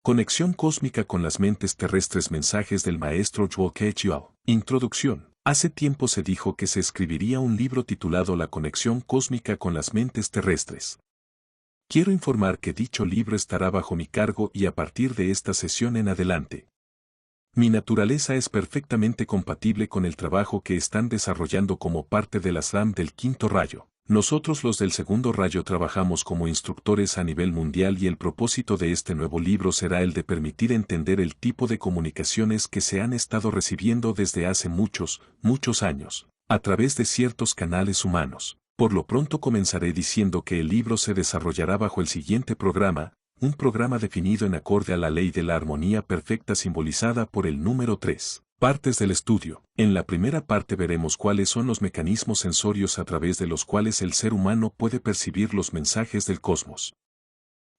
Conexión cósmica con las mentes terrestres. Mensajes del maestro Zhuo Keqiao. Introducción. Hace tiempo se dijo que se escribiría un libro titulado La conexión cósmica con las mentes terrestres. Quiero informar que dicho libro estará bajo mi cargo y a partir de esta sesión en adelante. Mi naturaleza es perfectamente compatible con el trabajo que están desarrollando como parte de la SRAM del quinto rayo. Nosotros los del segundo rayo trabajamos como instructores a nivel mundial y el propósito de este nuevo libro será el de permitir entender el tipo de comunicaciones que se han estado recibiendo desde hace muchos años, a través de ciertos canales humanos. Por lo pronto comenzaré diciendo que el libro se desarrollará bajo el siguiente programa, un programa definido en acorde a la ley de la armonía perfecta simbolizada por el número 3. Partes del estudio. En la primera parte veremos cuáles son los mecanismos sensorios a través de los cuales el ser humano puede percibir los mensajes del cosmos.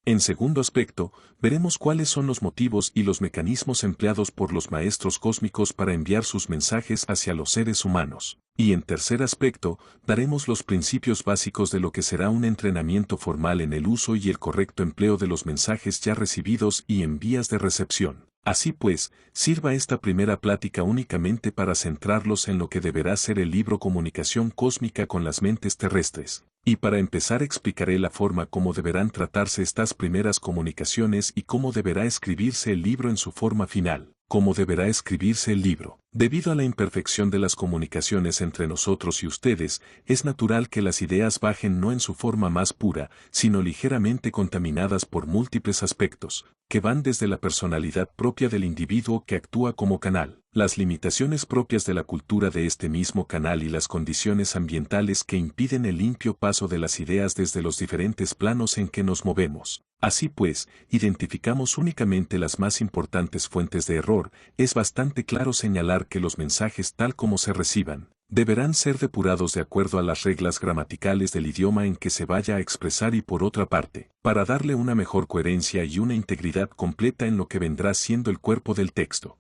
En segundo aspecto, veremos cuáles son los motivos y los mecanismos empleados por los maestros cósmicos para enviar sus mensajes hacia los seres humanos. Y en tercer aspecto, daremos los principios básicos de lo que será un entrenamiento formal en el uso y el correcto empleo de los mensajes ya recibidos y en vías de recepción. Así pues, sirva esta primera plática únicamente para centrarlos en lo que deberá ser el libro Comunicación Cósmica con las Mentes Terrestres. Y para empezar explicaré la forma como deberán tratarse estas primeras comunicaciones y cómo deberá escribirse el libro en su forma final. ¿Cómo deberá escribirse el libro? Debido a la imperfección de las comunicaciones entre nosotros y ustedes, es natural que las ideas bajen no en su forma más pura, sino ligeramente contaminadas por múltiples aspectos, que van desde la personalidad propia del individuo que actúa como canal, las limitaciones propias de la cultura de este mismo canal y las condiciones ambientales que impiden el limpio paso de las ideas desde los diferentes planos en que nos movemos. Así pues, identificamos únicamente las más importantes fuentes de error. Es bastante claro señalar que los mensajes tal como se reciban, deberán ser depurados de acuerdo a las reglas gramaticales del idioma en que se vaya a expresar y por otra parte, para darle una mejor coherencia y una integridad completa en lo que vendrá siendo el cuerpo del texto.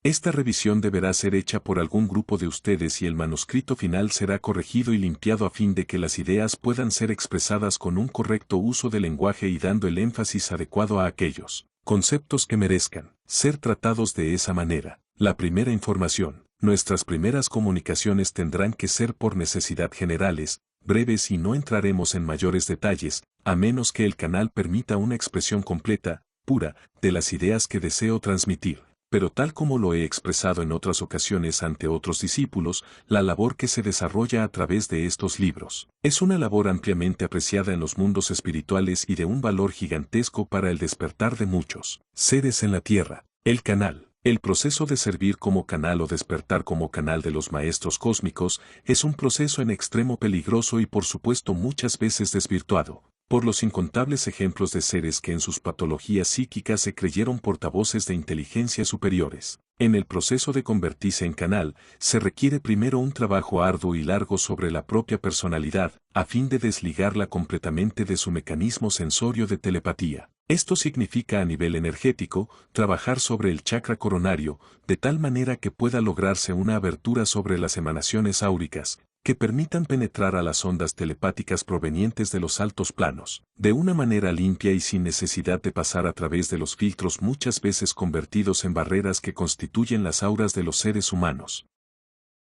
Esta revisión deberá ser hecha por algún grupo de ustedes y el manuscrito final será corregido y limpiado a fin de que las ideas puedan ser expresadas con un correcto uso del lenguaje y dando el énfasis adecuado a aquellos conceptos que merezcan ser tratados de esa manera. La primera información. Nuestras primeras comunicaciones tendrán que ser por necesidad generales, breves y no entraremos en mayores detalles, a menos que el canal permita una expresión completa, pura, de las ideas que deseo transmitir. Pero tal como lo he expresado en otras ocasiones ante otros discípulos, la labor que se desarrolla a través de estos libros es una labor ampliamente apreciada en los mundos espirituales y de un valor gigantesco para el despertar de muchos seres en la tierra. El canal. El proceso de servir como canal o despertar como canal de los maestros cósmicos es un proceso en extremo peligroso y por supuesto muchas veces desvirtuado por los incontables ejemplos de seres que en sus patologías psíquicas se creyeron portavoces de inteligencias superiores. En el proceso de convertirse en canal, se requiere primero un trabajo arduo y largo sobre la propia personalidad, a fin de desligarla completamente de su mecanismo sensorio de telepatía. Esto significa a nivel energético, trabajar sobre el chakra coronario, de tal manera que pueda lograrse una abertura sobre las emanaciones áuricas, que permitan penetrar a las ondas telepáticas provenientes de los altos planos, de una manera limpia y sin necesidad de pasar a través de los filtros muchas veces convertidos en barreras que constituyen las auras de los seres humanos.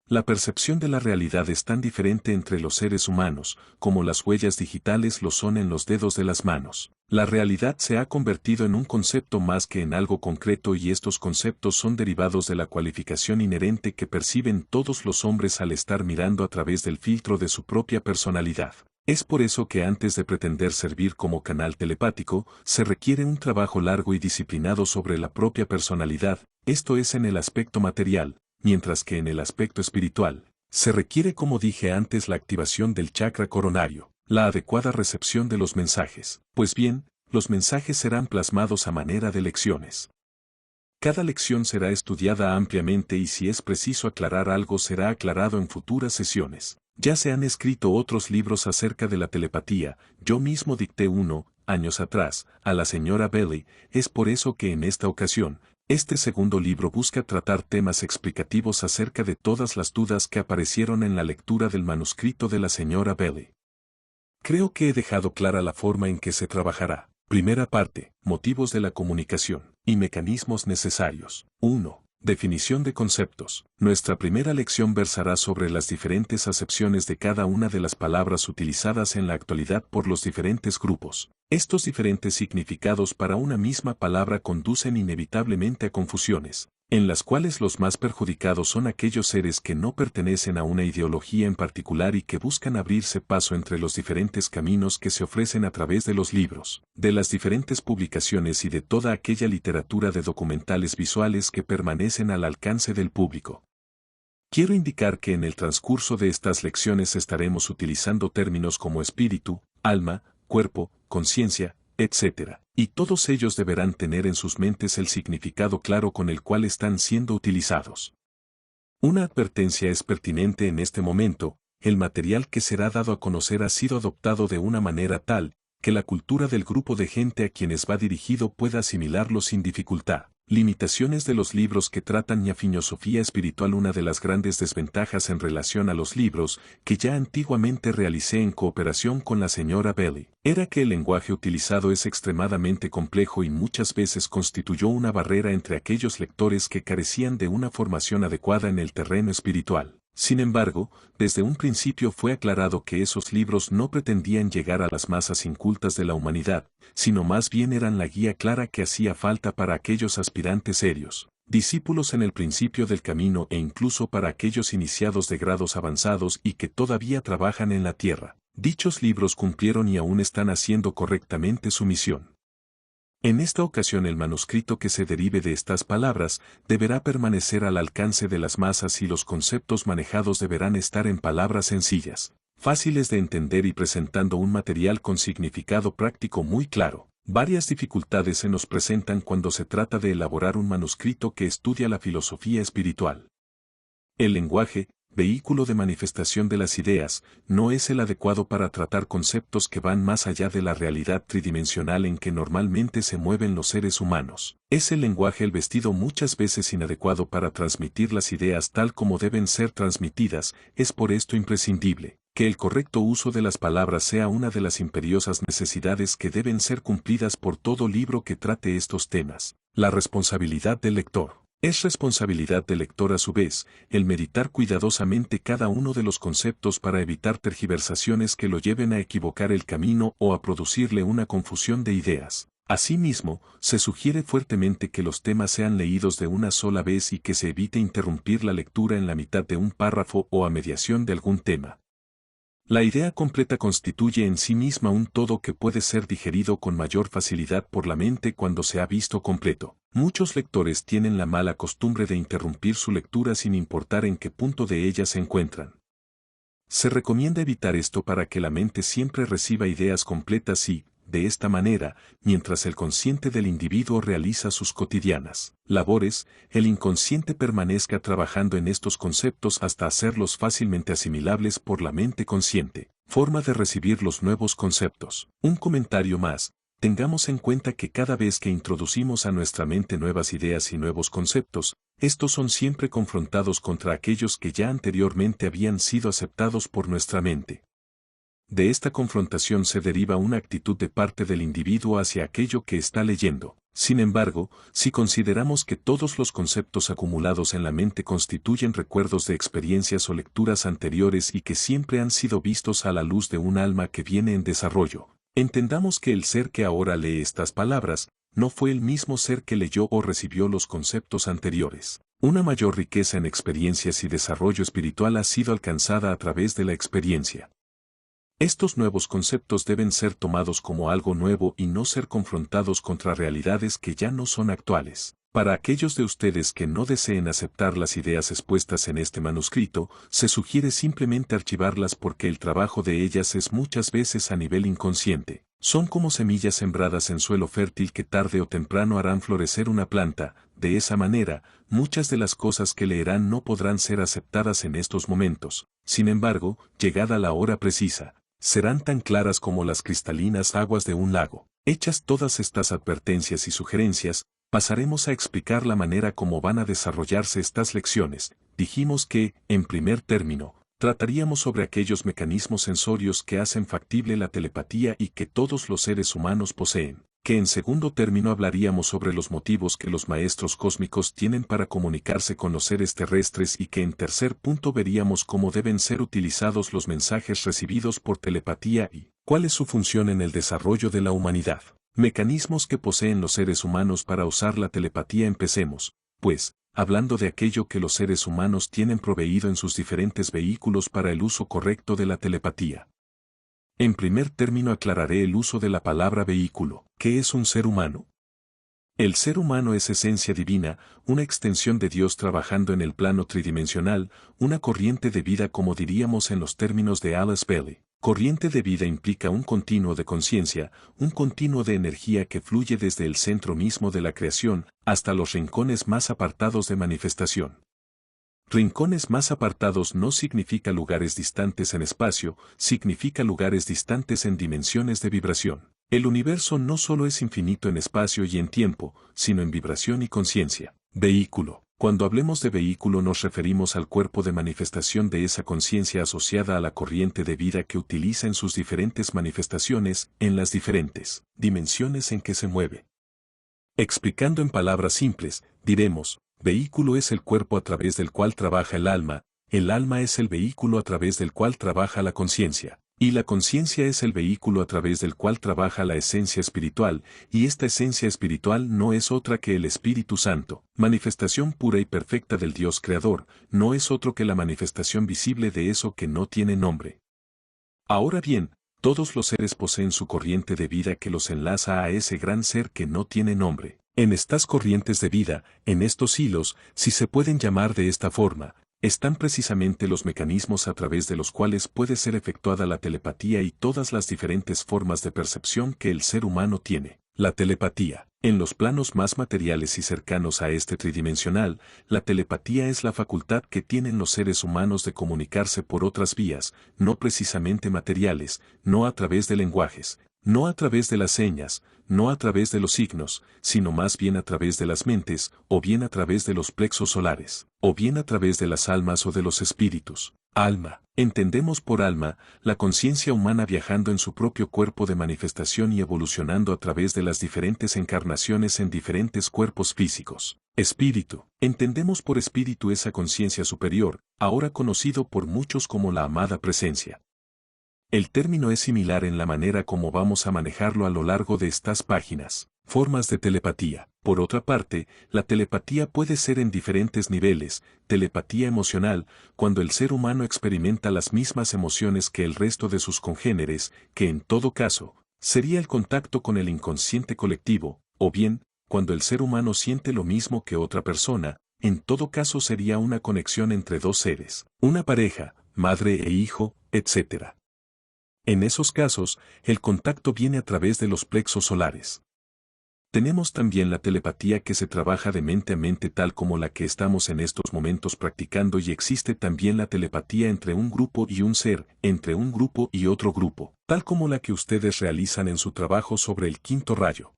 La percepción de la realidad es tan diferente entre los seres humanos, como las huellas digitales lo son en los dedos de las manos. La realidad se ha convertido en un concepto más que en algo concreto y estos conceptos son derivados de la cualificación inherente que perciben todos los hombres al estar mirando a través del filtro de su propia personalidad. Es por eso que antes de pretender servir como canal telepático, se requiere un trabajo largo y disciplinado sobre la propia personalidad, esto es en el aspecto material, mientras que en el aspecto espiritual, se requiere como dije antes la activación del chakra coronario, la adecuada recepción de los mensajes. Pues bien, los mensajes serán plasmados a manera de lecciones. Cada lección será estudiada ampliamente y si es preciso aclarar algo será aclarado en futuras sesiones. Ya se han escrito otros libros acerca de la telepatía, yo mismo dicté uno, años atrás, a la señora Belly, es por eso que en esta ocasión, este segundo libro busca tratar temas explicativos acerca de todas las dudas que aparecieron en la lectura del manuscrito de la señora Belly. Creo que he dejado clara la forma en que se trabajará. Primera parte, motivos de la comunicación y mecanismos necesarios. 1. Definición de conceptos. Nuestra primera lección versará sobre las diferentes acepciones de cada una de las palabras utilizadas en la actualidad por los diferentes grupos. Estos diferentes significados para una misma palabra conducen inevitablemente a confusiones, en las cuales los más perjudicados son aquellos seres que no pertenecen a una ideología en particular y que buscan abrirse paso entre los diferentes caminos que se ofrecen a través de los libros, de las diferentes publicaciones y de toda aquella literatura de documentales visuales que permanecen al alcance del público. Quiero indicar que en el transcurso de estas lecciones estaremos utilizando términos como espíritu, alma, cuerpo, conciencia, etc. Y todos ellos deberán tener en sus mentes el significado claro con el cual están siendo utilizados. Una advertencia es pertinente en este momento: el material que será dado a conocer ha sido adoptado de una manera tal, que la cultura del grupo de gente a quienes va dirigido pueda asimilarlo sin dificultad. Limitaciones de los libros que tratan la filosofía espiritual. Una de las grandes desventajas en relación a los libros que ya antiguamente realicé en cooperación con la señora Bailey, era que el lenguaje utilizado es extremadamente complejo y muchas veces constituyó una barrera entre aquellos lectores que carecían de una formación adecuada en el terreno espiritual. Sin embargo, desde un principio fue aclarado que esos libros no pretendían llegar a las masas incultas de la humanidad, sino más bien eran la guía clara que hacía falta para aquellos aspirantes serios, discípulos en el principio del camino e incluso para aquellos iniciados de grados avanzados y que todavía trabajan en la tierra. Dichos libros cumplieron y aún están haciendo correctamente su misión. En esta ocasión el manuscrito que se derive de estas palabras deberá permanecer al alcance de las masas y los conceptos manejados deberán estar en palabras sencillas, fáciles de entender y presentando un material con significado práctico muy claro. Varias dificultades se nos presentan cuando se trata de elaborar un manuscrito que estudia la filosofía espiritual. El lenguaje, vehículo de manifestación de las ideas, no es el adecuado para tratar conceptos que van más allá de la realidad tridimensional en que normalmente se mueven los seres humanos. Es el lenguaje el vestido muchas veces inadecuado para transmitir las ideas tal como deben ser transmitidas. Es por esto imprescindible que el correcto uso de las palabras sea una de las imperiosas necesidades que deben ser cumplidas por todo libro que trate estos temas. La responsabilidad del lector. Es responsabilidad del lector a su vez, el meditar cuidadosamente cada uno de los conceptos para evitar tergiversaciones que lo lleven a equivocar el camino o a producirle una confusión de ideas. Asimismo, se sugiere fuertemente que los temas sean leídos de una sola vez y que se evite interrumpir la lectura en la mitad de un párrafo o a mediación de algún tema. La idea completa constituye en sí misma un todo que puede ser digerido con mayor facilidad por la mente cuando se ha visto completo. Muchos lectores tienen la mala costumbre de interrumpir su lectura sin importar en qué punto de ella se encuentran. Se recomienda evitar esto para que la mente siempre reciba ideas completas y, de esta manera, mientras el consciente del individuo realiza sus cotidianas labores, el inconsciente permanezca trabajando en estos conceptos hasta hacerlos fácilmente asimilables por la mente consciente. Forma de recibir los nuevos conceptos. Un comentario más. Tengamos en cuenta que cada vez que introducimos a nuestra mente nuevas ideas y nuevos conceptos, estos son siempre confrontados contra aquellos que ya anteriormente habían sido aceptados por nuestra mente. De esta confrontación se deriva una actitud de parte del individuo hacia aquello que está leyendo. Sin embargo, si consideramos que todos los conceptos acumulados en la mente constituyen recuerdos de experiencias o lecturas anteriores y que siempre han sido vistos a la luz de un alma que viene en desarrollo, entendamos que el ser que ahora lee estas palabras, no fue el mismo ser que leyó o recibió los conceptos anteriores. Una mayor riqueza en experiencias y desarrollo espiritual ha sido alcanzada a través de la experiencia. Estos nuevos conceptos deben ser tomados como algo nuevo y no ser confrontados contra realidades que ya no son actuales. Para aquellos de ustedes que no deseen aceptar las ideas expuestas en este manuscrito, se sugiere simplemente archivarlas porque el trabajo de ellas es muchas veces a nivel inconsciente. Son como semillas sembradas en suelo fértil que tarde o temprano harán florecer una planta. De esa manera, muchas de las cosas que leerán no podrán ser aceptadas en estos momentos. Sin embargo, llegada la hora precisa, serán tan claras como las cristalinas aguas de un lago. Hechas todas estas advertencias y sugerencias, pasaremos a explicar la manera como van a desarrollarse estas lecciones. Dijimos que, en primer término, trataríamos sobre aquellos mecanismos sensorios que hacen factible la telepatía y que todos los seres humanos poseen. que en segundo término hablaríamos sobre los motivos que los maestros cósmicos tienen para comunicarse con los seres terrestres y que en tercer punto veríamos cómo deben ser utilizados los mensajes recibidos por telepatía y cuál es su función en el desarrollo de la humanidad. Mecanismos que poseen los seres humanos para usar la telepatía. Empecemos, pues, hablando de aquello que los seres humanos tienen proveído en sus diferentes vehículos para el uso correcto de la telepatía. En primer término aclararé el uso de la palabra vehículo. ¿Qué es un ser humano? El ser humano es esencia divina, una extensión de Dios trabajando en el plano tridimensional, una corriente de vida como diríamos en los términos de Alice Bailey. Corriente de vida implica un continuo de conciencia, un continuo de energía que fluye desde el centro mismo de la creación hasta los rincones más apartados de manifestación. Rincones más apartados no significa lugares distantes en espacio, significa lugares distantes en dimensiones de vibración. El universo no solo es infinito en espacio y en tiempo, sino en vibración y conciencia. Vehículo. Cuando hablemos de vehículo nos referimos al cuerpo de manifestación de esa conciencia asociada a la corriente de vida que utiliza en sus diferentes manifestaciones, en las diferentes dimensiones en que se mueve. Explicando en palabras simples, diremos, vehículo es el cuerpo a través del cual trabaja el alma es el vehículo a través del cual trabaja la conciencia, y la conciencia es el vehículo a través del cual trabaja la esencia espiritual, y esta esencia espiritual no es otra que el Espíritu Santo, manifestación pura y perfecta del Dios Creador, no es otro que la manifestación visible de eso que no tiene nombre. Ahora bien, todos los seres poseen su corriente de vida que los enlaza a ese gran ser que no tiene nombre. En estas corrientes de vida, en estos hilos, si se pueden llamar de esta forma, están precisamente los mecanismos a través de los cuales puede ser efectuada la telepatía y todas las diferentes formas de percepción que el ser humano tiene. La telepatía. En los planos más materiales y cercanos a este tridimensional, la telepatía es la facultad que tienen los seres humanos de comunicarse por otras vías, no precisamente materiales, no a través de lenguajes, no a través de las señas, no a través de los signos, sino más bien a través de las mentes, o bien a través de los plexos solares, o bien a través de las almas o de los espíritus. Alma. Entendemos por alma, la conciencia humana viajando en su propio cuerpo de manifestación y evolucionando a través de las diferentes encarnaciones en diferentes cuerpos físicos. Espíritu. Entendemos por espíritu esa conciencia superior, ahora conocido por muchos como la amada presencia. El término es similar en la manera como vamos a manejarlo a lo largo de estas páginas. Formas de telepatía. Por otra parte, la telepatía puede ser en diferentes niveles. Telepatía emocional, cuando el ser humano experimenta las mismas emociones que el resto de sus congéneres, que en todo caso, sería el contacto con el inconsciente colectivo, o bien, cuando el ser humano siente lo mismo que otra persona, en todo caso sería una conexión entre dos seres, una pareja, madre e hijo, etc. En esos casos, el contacto viene a través de los plexos solares. Tenemos también la telepatía que se trabaja de mente a mente tal como la que estamos en estos momentos practicando y existe también la telepatía entre un grupo y un ser, entre un grupo y otro grupo, tal como la que ustedes realizan en su trabajo sobre el quinto rayo.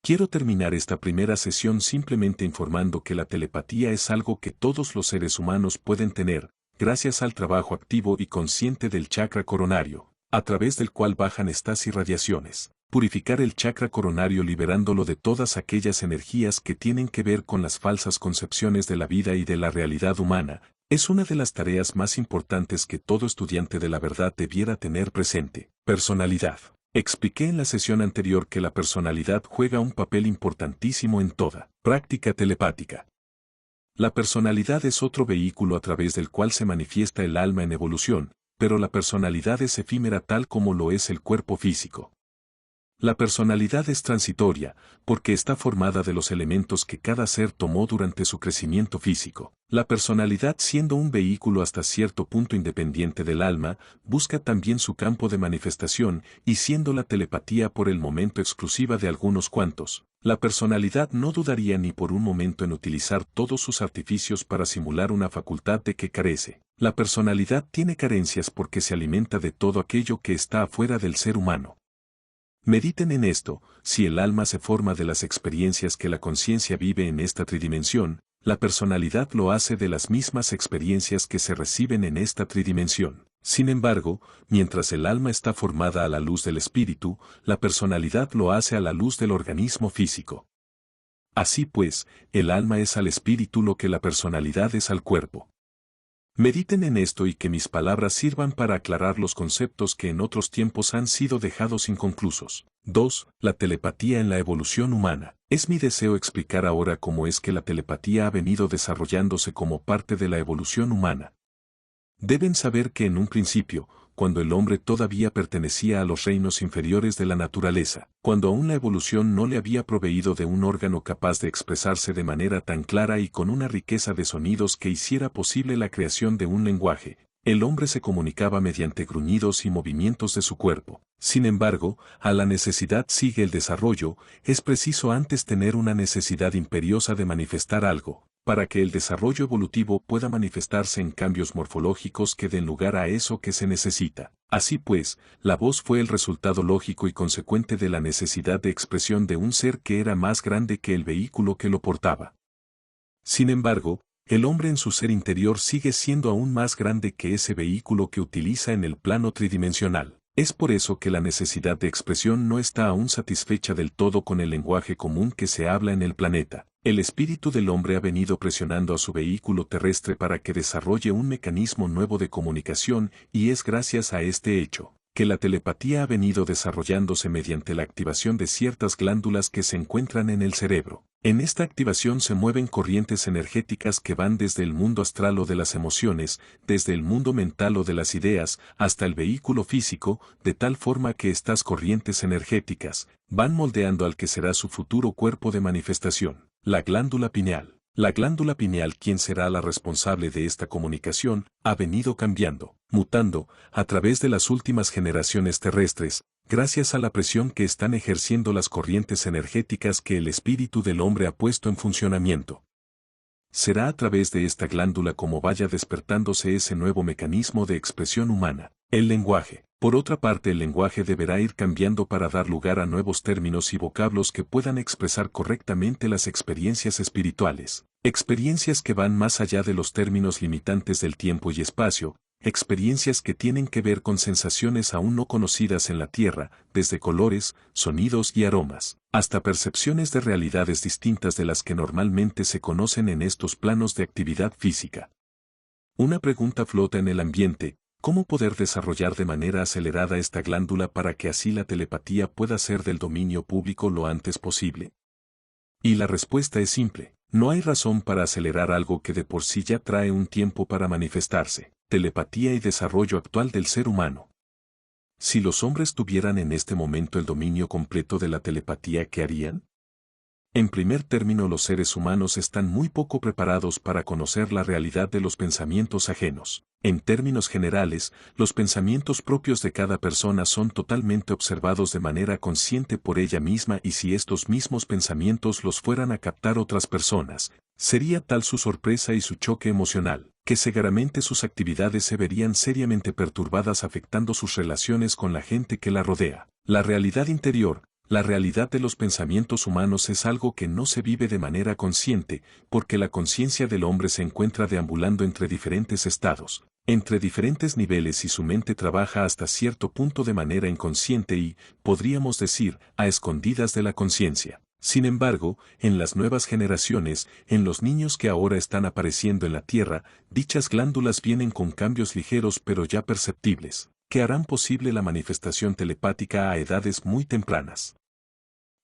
Quiero terminar esta primera sesión simplemente informando que la telepatía es algo que todos los seres humanos pueden tener, gracias al trabajo activo y consciente del chakra coronario, a través del cual bajan estas irradiaciones. Purificar el chakra coronario liberándolo de todas aquellas energías que tienen que ver con las falsas concepciones de la vida y de la realidad humana, es una de las tareas más importantes que todo estudiante de la verdad debiera tener presente. Personalidad. Expliqué en la sesión anterior que la personalidad juega un papel importantísimo en toda práctica telepática. La personalidad es otro vehículo a través del cual se manifiesta el alma en evolución, pero la personalidad es efímera tal como lo es el cuerpo físico. La personalidad es transitoria, porque está formada de los elementos que cada ser tomó durante su crecimiento físico. La personalidad, siendo un vehículo hasta cierto punto independiente del alma, busca también su campo de manifestación, y siendo la telepatía por el momento exclusiva de algunos cuantos, la personalidad no dudaría ni por un momento en utilizar todos sus artificios para simular una facultad de que carece. La personalidad tiene carencias porque se alimenta de todo aquello que está afuera del ser humano. Mediten en esto, si el alma se forma de las experiencias que la conciencia vive en esta tridimensión, la personalidad lo hace de las mismas experiencias que se reciben en esta tridimensión. Sin embargo, mientras el alma está formada a la luz del espíritu, la personalidad lo hace a la luz del organismo físico. Así pues, el alma es al espíritu lo que la personalidad es al cuerpo. Mediten en esto y que mis palabras sirvan para aclarar los conceptos que en otros tiempos han sido dejados inconclusos. 2. La telepatía en la evolución humana. Es mi deseo explicar ahora cómo es que la telepatía ha venido desarrollándose como parte de la evolución humana. Deben saber que en un principio, cuando el hombre todavía pertenecía a los reinos inferiores de la naturaleza, cuando aún la evolución no le había proveído de un órgano capaz de expresarse de manera tan clara y con una riqueza de sonidos que hiciera posible la creación de un lenguaje, el hombre se comunicaba mediante gruñidos y movimientos de su cuerpo. Sin embargo, a la necesidad sigue el desarrollo, es preciso antes tener una necesidad imperiosa de manifestar algo, para que el desarrollo evolutivo pueda manifestarse en cambios morfológicos que den lugar a eso que se necesita. Así pues, la voz fue el resultado lógico y consecuente de la necesidad de expresión de un ser que era más grande que el vehículo que lo portaba. Sin embargo, el hombre en su ser interior sigue siendo aún más grande que ese vehículo que utiliza en el plano tridimensional. Es por eso que la necesidad de expresión no está aún satisfecha del todo con el lenguaje común que se habla en el planeta. El espíritu del hombre ha venido presionando a su vehículo terrestre para que desarrolle un mecanismo nuevo de comunicación y es gracias a este hecho que la telepatía ha venido desarrollándose mediante la activación de ciertas glándulas que se encuentran en el cerebro. En esta activación se mueven corrientes energéticas que van desde el mundo astral o de las emociones, desde el mundo mental o de las ideas, hasta el vehículo físico, de tal forma que estas corrientes energéticas van moldeando al que será su futuro cuerpo de manifestación, la glándula pineal. La glándula pineal, quien será la responsable de esta comunicación, ha venido cambiando, mutando, a través de las últimas generaciones terrestres, gracias a la presión que están ejerciendo las corrientes energéticas que el espíritu del hombre ha puesto en funcionamiento. Será a través de esta glándula como vaya despertándose ese nuevo mecanismo de expresión humana, el lenguaje. Por otra parte, el lenguaje deberá ir cambiando para dar lugar a nuevos términos y vocablos que puedan expresar correctamente las experiencias espirituales, experiencias que van más allá de los términos limitantes del tiempo y espacio, experiencias que tienen que ver con sensaciones aún no conocidas en la Tierra, desde colores, sonidos y aromas, hasta percepciones de realidades distintas de las que normalmente se conocen en estos planos de actividad física. Una pregunta flota en el ambiente: ¿cómo poder desarrollar de manera acelerada esta glándula para que así la telepatía pueda ser del dominio público lo antes posible? Y la respuesta es simple: no hay razón para acelerar algo que de por sí ya trae un tiempo para manifestarse. Telepatía y desarrollo actual del ser humano. Si los hombres tuvieran en este momento el dominio completo de la telepatía, ¿qué harían? En primer término, los seres humanos están muy poco preparados para conocer la realidad de los pensamientos ajenos. En términos generales, los pensamientos propios de cada persona son totalmente observados de manera consciente por ella misma, y si estos mismos pensamientos los fueran a captar otras personas, sería tal su sorpresa y su choque emocional, que seguramente sus actividades se verían seriamente perturbadas, afectando sus relaciones con la gente que la rodea. La realidad interior, la realidad de los pensamientos humanos, es algo que no se vive de manera consciente, porque la conciencia del hombre se encuentra deambulando entre diferentes estados, entre diferentes niveles, y su mente trabaja hasta cierto punto de manera inconsciente y, podríamos decir, a escondidas de la conciencia. Sin embargo, en las nuevas generaciones, en los niños que ahora están apareciendo en la Tierra, dichas glándulas vienen con cambios ligeros pero ya perceptibles, que harán posible la manifestación telepática a edades muy tempranas.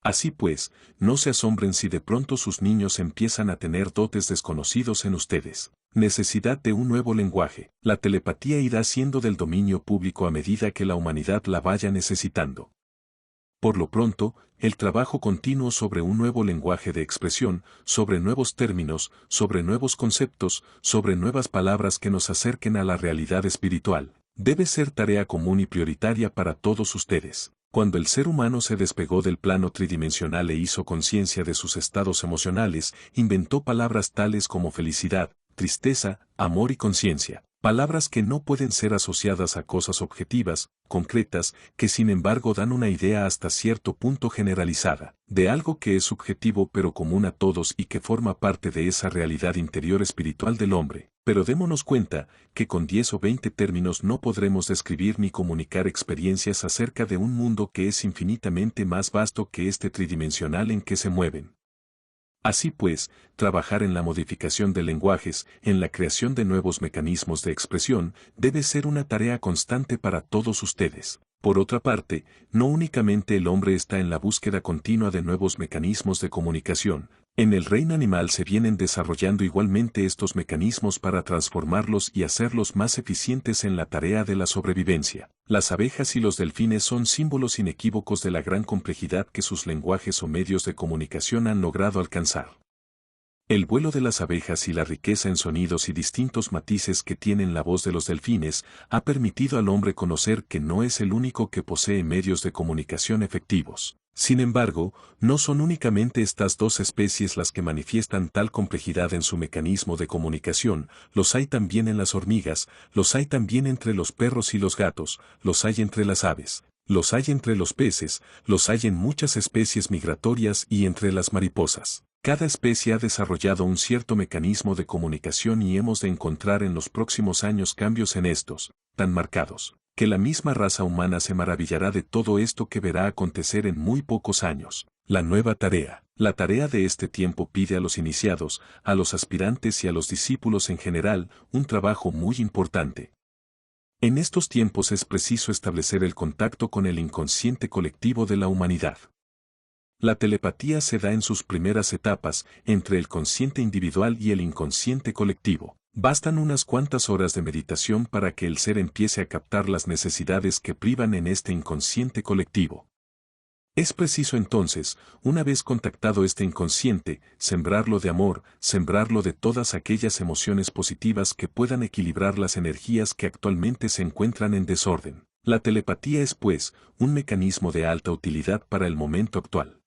Así pues, no se asombren si de pronto sus niños empiezan a tener dotes desconocidos en ustedes. Necesidad de un nuevo lenguaje. La telepatía irá siendo del dominio público a medida que la humanidad la vaya necesitando. Por lo pronto, el trabajo continuo sobre un nuevo lenguaje de expresión, sobre nuevos términos, sobre nuevos conceptos, sobre nuevas palabras que nos acerquen a la realidad espiritual, debe ser tarea común y prioritaria para todos ustedes. Cuando el ser humano se despegó del plano tridimensional e hizo conciencia de sus estados emocionales, inventó palabras tales como felicidad, tristeza, amor y conciencia. Palabras que no pueden ser asociadas a cosas objetivas, concretas, que sin embargo dan una idea hasta cierto punto generalizada, de algo que es subjetivo pero común a todos y que forma parte de esa realidad interior espiritual del hombre. Pero démonos cuenta que con 10 o 20 términos no podremos describir ni comunicar experiencias acerca de un mundo que es infinitamente más vasto que este tridimensional en que se mueven. Así pues, trabajar en la modificación de lenguajes, en la creación de nuevos mecanismos de expresión, debe ser una tarea constante para todos ustedes. Por otra parte, no únicamente el hombre está en la búsqueda continua de nuevos mecanismos de comunicación, en el reino animal se vienen desarrollando igualmente estos mecanismos para transformarlos y hacerlos más eficientes en la tarea de la sobrevivencia. Las abejas y los delfines son símbolos inequívocos de la gran complejidad que sus lenguajes o medios de comunicación han logrado alcanzar. El vuelo de las abejas y la riqueza en sonidos y distintos matices que tienen la voz de los delfines ha permitido al hombre conocer que no es el único que posee medios de comunicación efectivos. Sin embargo, no son únicamente estas dos especies las que manifiestan tal complejidad en su mecanismo de comunicación, los hay también en las hormigas, los hay también entre los perros y los gatos, los hay entre las aves, los hay entre los peces, los hay en muchas especies migratorias y entre las mariposas. Cada especie ha desarrollado un cierto mecanismo de comunicación y hemos de encontrar en los próximos años cambios en estos, tan marcados, que la misma raza humana se maravillará de todo esto que verá acontecer en muy pocos años. La nueva tarea. La tarea de este tiempo pide a los iniciados, a los aspirantes y a los discípulos en general, un trabajo muy importante. En estos tiempos es preciso establecer el contacto con el inconsciente colectivo de la humanidad. La telepatía se da en sus primeras etapas, entre el consciente individual y el inconsciente colectivo. Bastan unas cuantas horas de meditación para que el ser empiece a captar las necesidades que privan en este inconsciente colectivo. Es preciso entonces, una vez contactado este inconsciente, sembrarlo de amor, sembrarlo de todas aquellas emociones positivas que puedan equilibrar las energías que actualmente se encuentran en desorden. La telepatía es, pues, un mecanismo de alta utilidad para el momento actual.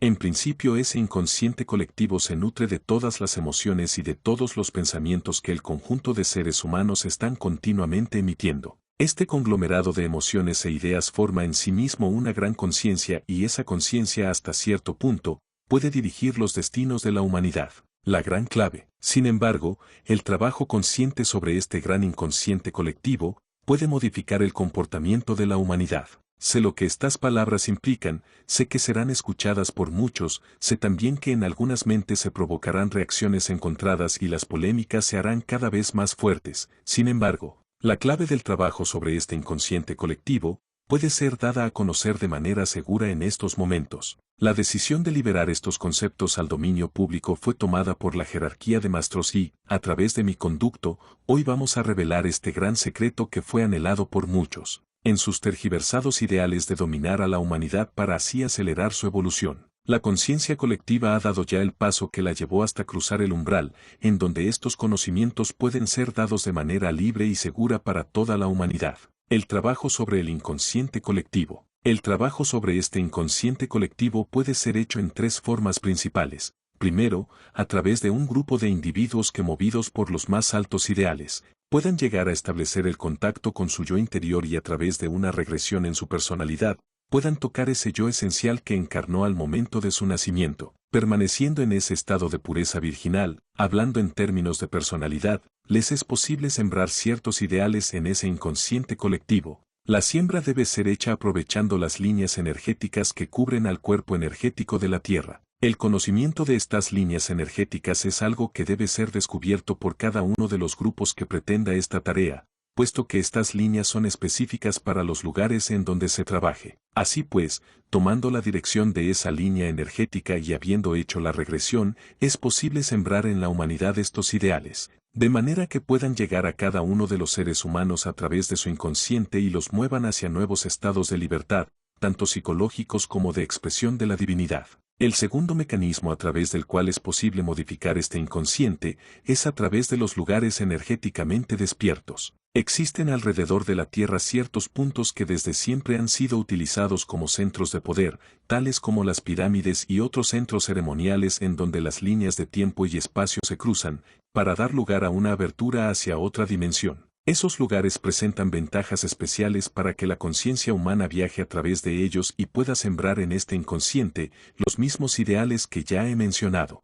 En principio ese inconsciente colectivo se nutre de todas las emociones y de todos los pensamientos que el conjunto de seres humanos están continuamente emitiendo. Este conglomerado de emociones e ideas forma en sí mismo una gran conciencia y esa conciencia hasta cierto punto puede dirigir los destinos de la humanidad. La gran clave, sin embargo, el trabajo consciente sobre este gran inconsciente colectivo puede modificar el comportamiento de la humanidad. Sé lo que estas palabras implican, sé que serán escuchadas por muchos, sé también que en algunas mentes se provocarán reacciones encontradas y las polémicas se harán cada vez más fuertes. Sin embargo, la clave del trabajo sobre este inconsciente colectivo puede ser dada a conocer de manera segura en estos momentos. La decisión de liberar estos conceptos al dominio público fue tomada por la jerarquía de maestros y, a través de mi conducto, hoy vamos a revelar este gran secreto que fue anhelado por muchos en sus tergiversados ideales de dominar a la humanidad para así acelerar su evolución. La conciencia colectiva ha dado ya el paso que la llevó hasta cruzar el umbral, en donde estos conocimientos pueden ser dados de manera libre y segura para toda la humanidad. El trabajo sobre el inconsciente colectivo. El trabajo sobre este inconsciente colectivo puede ser hecho en tres formas principales. Primero, a través de un grupo de individuos que movidos por los más altos ideales, puedan llegar a establecer el contacto con su yo interior y a través de una regresión en su personalidad, puedan tocar ese yo esencial que encarnó al momento de su nacimiento, permaneciendo en ese estado de pureza virginal, hablando en términos de personalidad, les es posible sembrar ciertos ideales en ese inconsciente colectivo. La siembra debe ser hecha aprovechando las líneas energéticas que cubren al cuerpo energético de la Tierra. El conocimiento de estas líneas energéticas es algo que debe ser descubierto por cada uno de los grupos que pretenda esta tarea, puesto que estas líneas son específicas para los lugares en donde se trabaje. Así pues, tomando la dirección de esa línea energética y habiendo hecho la regresión, es posible sembrar en la humanidad estos ideales, de manera que puedan llegar a cada uno de los seres humanos a través de su inconsciente y los muevan hacia nuevos estados de libertad, tanto psicológicos como de expresión de la divinidad. El segundo mecanismo a través del cual es posible modificar este inconsciente es a través de los lugares energéticamente despiertos. Existen alrededor de la Tierra ciertos puntos que desde siempre han sido utilizados como centros de poder, tales como las pirámides y otros centros ceremoniales en donde las líneas de tiempo y espacio se cruzan, para dar lugar a una abertura hacia otra dimensión. Esos lugares presentan ventajas especiales para que la conciencia humana viaje a través de ellos y pueda sembrar en este inconsciente los mismos ideales que ya he mencionado.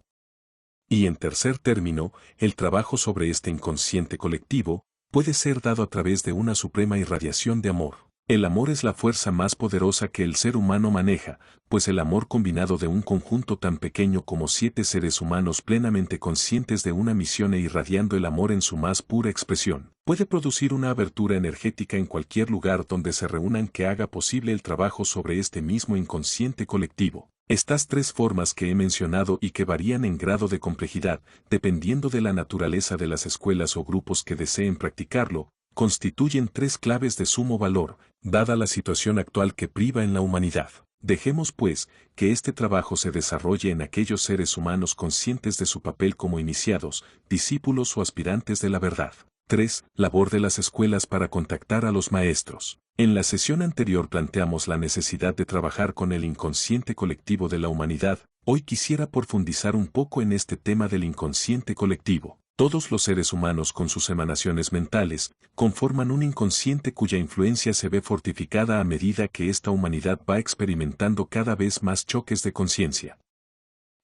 Y en tercer término, el trabajo sobre este inconsciente colectivo puede ser dado a través de una suprema irradiación de amor. El amor es la fuerza más poderosa que el ser humano maneja, pues el amor combinado de un conjunto tan pequeño como 7 seres humanos plenamente conscientes de una misión e irradiando el amor en su más pura expresión, puede producir una abertura energética en cualquier lugar donde se reúnan que haga posible el trabajo sobre este mismo inconsciente colectivo. Estas 3 formas que he mencionado y que varían en grado de complejidad, dependiendo de la naturaleza de las escuelas o grupos que deseen practicarlo, constituyen 3 claves de sumo valor, dada la situación actual que priva en la humanidad. Dejemos pues que este trabajo se desarrolle en aquellos seres humanos conscientes de su papel como iniciados, discípulos o aspirantes de la verdad. 3. Labor de las escuelas para contactar a los maestros. En la sesión anterior planteamos la necesidad de trabajar con el inconsciente colectivo de la humanidad. Hoy quisiera profundizar un poco en este tema del inconsciente colectivo. Todos los seres humanos con sus emanaciones mentales conforman un inconsciente cuya influencia se ve fortificada a medida que esta humanidad va experimentando cada vez más choques de conciencia.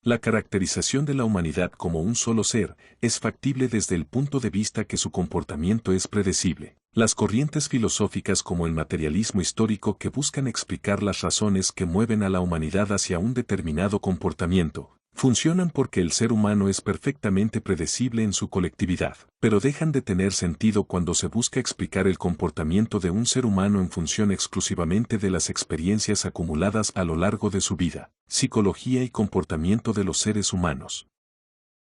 La caracterización de la humanidad como un solo ser es factible desde el punto de vista que su comportamiento es predecible. Las corrientes filosóficas como el materialismo histórico que buscan explicar las razones que mueven a la humanidad hacia un determinado comportamiento, funcionan porque el ser humano es perfectamente predecible en su colectividad, pero dejan de tener sentido cuando se busca explicar el comportamiento de un ser humano en función exclusivamente de las experiencias acumuladas a lo largo de su vida, psicología y comportamiento de los seres humanos.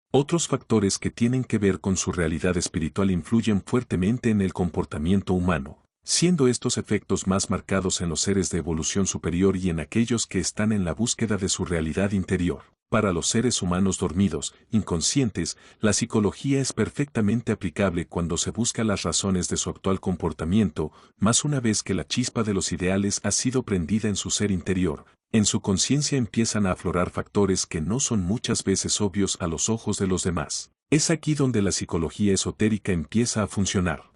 Otros factores que tienen que ver con su realidad espiritual influyen fuertemente en el comportamiento humano, siendo estos efectos más marcados en los seres de evolución superior y en aquellos que están en la búsqueda de su realidad interior. Para los seres humanos dormidos, inconscientes, la psicología es perfectamente aplicable cuando se busca las razones de su actual comportamiento, más una vez que la chispa de los ideales ha sido prendida en su ser interior. En su conciencia empiezan a aflorar factores que no son muchas veces obvios a los ojos de los demás. Es aquí donde la psicología esotérica empieza a funcionar.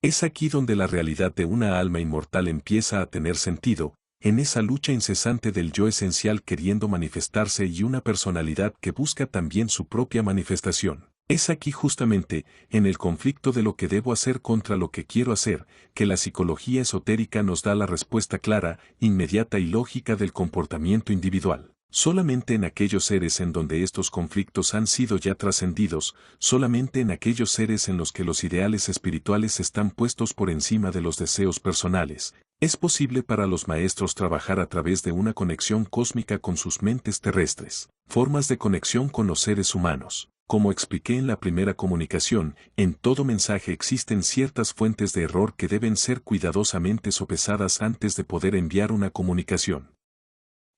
Es aquí donde la realidad de una alma inmortal empieza a tener sentido, en esa lucha incesante del yo esencial queriendo manifestarse y una personalidad que busca también su propia manifestación. Es aquí justamente, en el conflicto de lo que debo hacer contra lo que quiero hacer, que la psicología esotérica nos da la respuesta clara, inmediata y lógica del comportamiento individual. Solamente en aquellos seres en donde estos conflictos han sido ya trascendidos, solamente en aquellos seres en los que los ideales espirituales están puestos por encima de los deseos personales, es posible para los maestros trabajar a través de una conexión cósmica con sus mentes terrestres. Formas de conexión con los seres humanos. Como expliqué en la primera comunicación, en todo mensaje existen ciertas fuentes de error que deben ser cuidadosamente sopesadas antes de poder enviar una comunicación.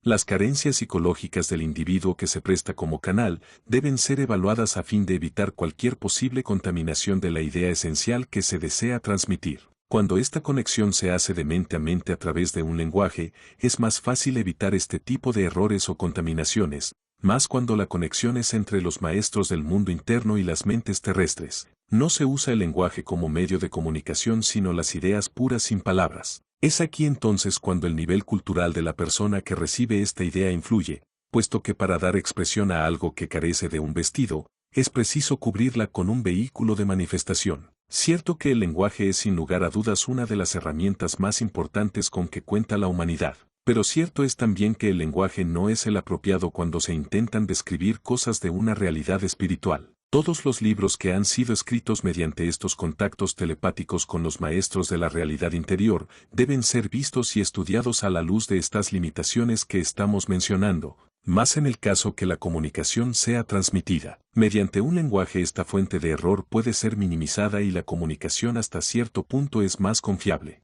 Las carencias psicológicas del individuo que se presta como canal deben ser evaluadas a fin de evitar cualquier posible contaminación de la idea esencial que se desea transmitir. Cuando esta conexión se hace de mente a mente a través de un lenguaje, es más fácil evitar este tipo de errores o contaminaciones, más cuando la conexión es entre los maestros del mundo interno y las mentes terrestres. No se usa el lenguaje como medio de comunicación sino las ideas puras sin palabras. Es aquí entonces cuando el nivel cultural de la persona que recibe esta idea influye, puesto que para dar expresión a algo que carece de un vestido, es preciso cubrirla con un vehículo de manifestación. Cierto que el lenguaje es sin lugar a dudas una de las herramientas más importantes con que cuenta la humanidad, pero cierto es también que el lenguaje no es el apropiado cuando se intentan describir cosas de una realidad espiritual. Todos los libros que han sido escritos mediante estos contactos telepáticos con los maestros de la realidad interior deben ser vistos y estudiados a la luz de estas limitaciones que estamos mencionando, más en el caso que la comunicación sea transmitida. Mediante un lenguaje esta fuente de error puede ser minimizada y la comunicación hasta cierto punto es más confiable.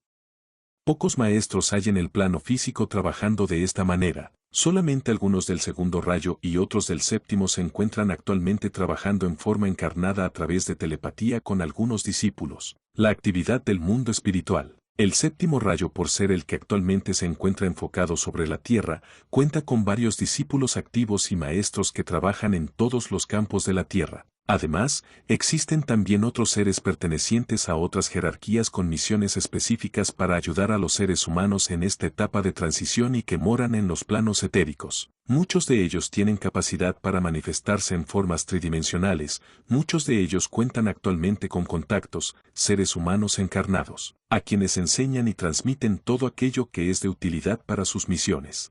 Pocos maestros hay en el plano físico trabajando de esta manera. Solamente algunos del segundo rayo y otros del séptimo se encuentran actualmente trabajando en forma encarnada a través de telepatía con algunos discípulos. La actividad del mundo espiritual. El séptimo rayo, por ser el que actualmente se encuentra enfocado sobre la Tierra, cuenta con varios discípulos activos y maestros que trabajan en todos los campos de la Tierra. Además, existen también otros seres pertenecientes a otras jerarquías con misiones específicas para ayudar a los seres humanos en esta etapa de transición y que moran en los planos etéricos. Muchos de ellos tienen capacidad para manifestarse en formas tridimensionales, muchos de ellos cuentan actualmente con contactos, seres humanos encarnados, a quienes enseñan y transmiten todo aquello que es de utilidad para sus misiones.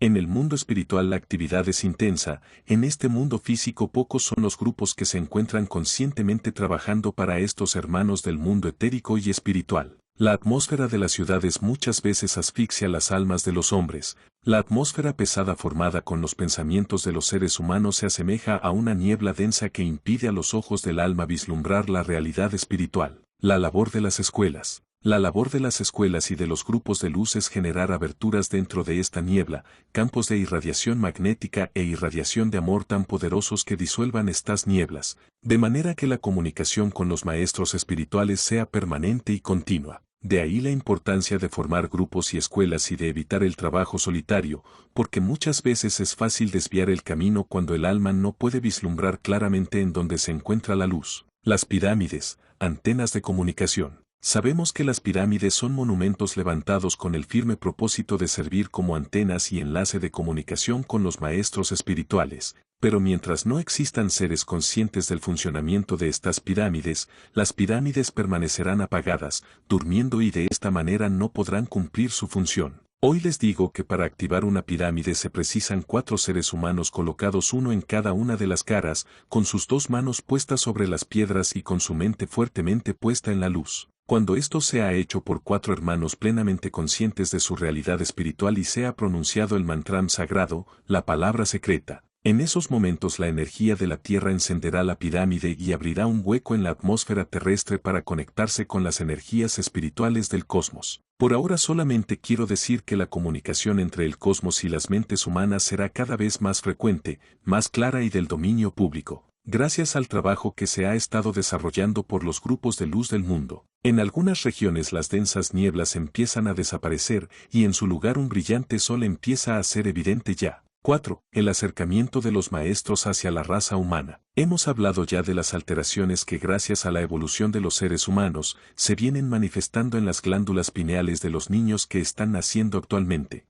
En el mundo espiritual la actividad es intensa, en este mundo físico pocos son los grupos que se encuentran conscientemente trabajando para estos hermanos del mundo etérico y espiritual. La atmósfera de las ciudades muchas veces asfixia las almas de los hombres, la atmósfera pesada formada con los pensamientos de los seres humanos se asemeja a una niebla densa que impide a los ojos del alma vislumbrar la realidad espiritual. La labor de las escuelas. La labor de las escuelas y de los grupos de luz es generar aberturas dentro de esta niebla, campos de irradiación magnética e irradiación de amor tan poderosos que disuelvan estas nieblas, de manera que la comunicación con los maestros espirituales sea permanente y continua. De ahí la importancia de formar grupos y escuelas y de evitar el trabajo solitario, porque muchas veces es fácil desviar el camino cuando el alma no puede vislumbrar claramente en dónde se encuentra la luz. Las pirámides, antenas de comunicación. Sabemos que las pirámides son monumentos levantados con el firme propósito de servir como antenas y enlace de comunicación con los maestros espirituales, pero mientras no existan seres conscientes del funcionamiento de estas pirámides, las pirámides permanecerán apagadas, durmiendo y de esta manera no podrán cumplir su función. Hoy les digo que para activar una pirámide se precisan 4 seres humanos colocados uno en cada una de las caras, con sus 2 manos puestas sobre las piedras y con su mente fuertemente puesta en la luz. Cuando esto sea hecho por 4 hermanos plenamente conscientes de su realidad espiritual y sea pronunciado el mantram sagrado, la palabra secreta, en esos momentos la energía de la Tierra encenderá la pirámide y abrirá un hueco en la atmósfera terrestre para conectarse con las energías espirituales del cosmos. Por ahora solamente quiero decir que la comunicación entre el cosmos y las mentes humanas será cada vez más frecuente, más clara y del dominio público, gracias al trabajo que se ha estado desarrollando por los grupos de luz del mundo. En algunas regiones las densas nieblas empiezan a desaparecer y en su lugar un brillante sol empieza a ser evidente ya. 4. El acercamiento de los maestros hacia la raza humana. Hemos hablado ya de las alteraciones que gracias a la evolución de los seres humanos se vienen manifestando en las glándulas pineales de los niños que están naciendo actualmente.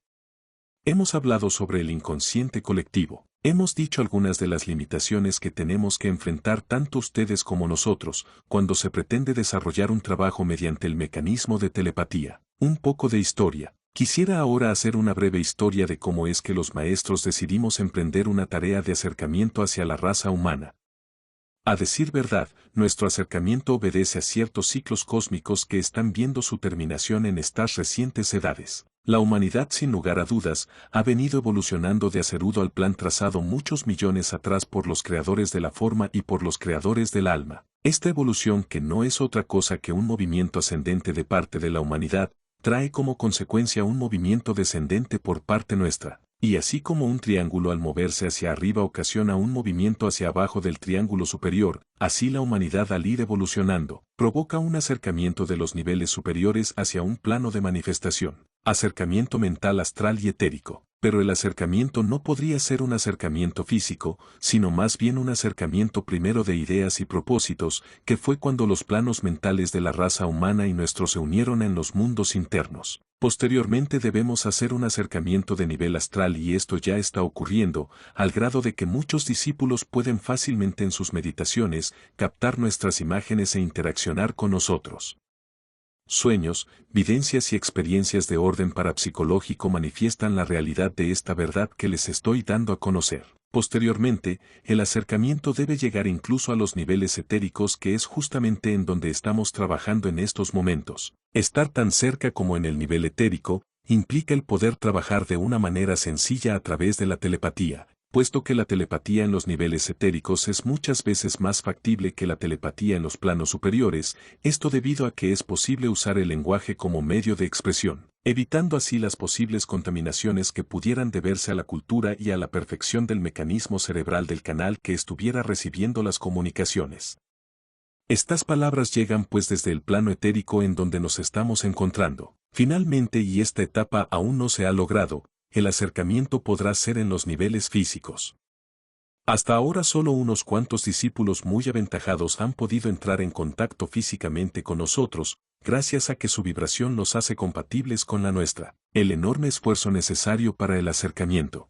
Hemos hablado sobre el inconsciente colectivo. Hemos dicho algunas de las limitaciones que tenemos que enfrentar tanto ustedes como nosotros cuando se pretende desarrollar un trabajo mediante el mecanismo de telepatía. Un poco de historia. Quisiera ahora hacer una breve historia de cómo es que los maestros decidimos emprender una tarea de acercamiento hacia la raza humana. A decir verdad, nuestro acercamiento obedece a ciertos ciclos cósmicos que están viendo su terminación en estas recientes edades. La humanidad sin lugar a dudas ha venido evolucionando de acuerdo al plan trazado muchos millones atrás por los creadores de la forma y por los creadores del alma. Esta evolución, que no es otra cosa que un movimiento ascendente de parte de la humanidad, trae como consecuencia un movimiento descendente por parte nuestra. Y así como un triángulo al moverse hacia arriba ocasiona un movimiento hacia abajo del triángulo superior, así la humanidad al ir evolucionando, provoca un acercamiento de los niveles superiores hacia un plano de manifestación. Acercamiento mental astral y etérico. Pero el acercamiento no podría ser un acercamiento físico, sino más bien un acercamiento primero de ideas y propósitos, que fue cuando los planos mentales de la raza humana y nuestros se unieron en los mundos internos. Posteriormente debemos hacer un acercamiento de nivel astral y esto ya está ocurriendo, al grado de que muchos discípulos pueden fácilmente en sus meditaciones captar nuestras imágenes e interaccionar con nosotros. Sueños, videncias y experiencias de orden parapsicológico manifiestan la realidad de esta verdad que les estoy dando a conocer. Posteriormente, el acercamiento debe llegar incluso a los niveles etéricos, que es justamente en donde estamos trabajando en estos momentos. Estar tan cerca como en el nivel etérico implica el poder trabajar de una manera sencilla a través de la telepatía, puesto que la telepatía en los niveles etéricos es muchas veces más factible que la telepatía en los planos superiores, esto debido a que es posible usar el lenguaje como medio de expresión, evitando así las posibles contaminaciones que pudieran deberse a la cultura y a la perfección del mecanismo cerebral del canal que estuviera recibiendo las comunicaciones. Estas palabras llegan pues desde el plano etérico en donde nos estamos encontrando. Finalmente, y esta etapa aún no se ha logrado, el acercamiento podrá ser en los niveles físicos. Hasta ahora solo unos cuantos discípulos muy aventajados han podido entrar en contacto físicamente con nosotros, gracias a que su vibración los hace compatibles con la nuestra. El enorme esfuerzo necesario para el acercamiento.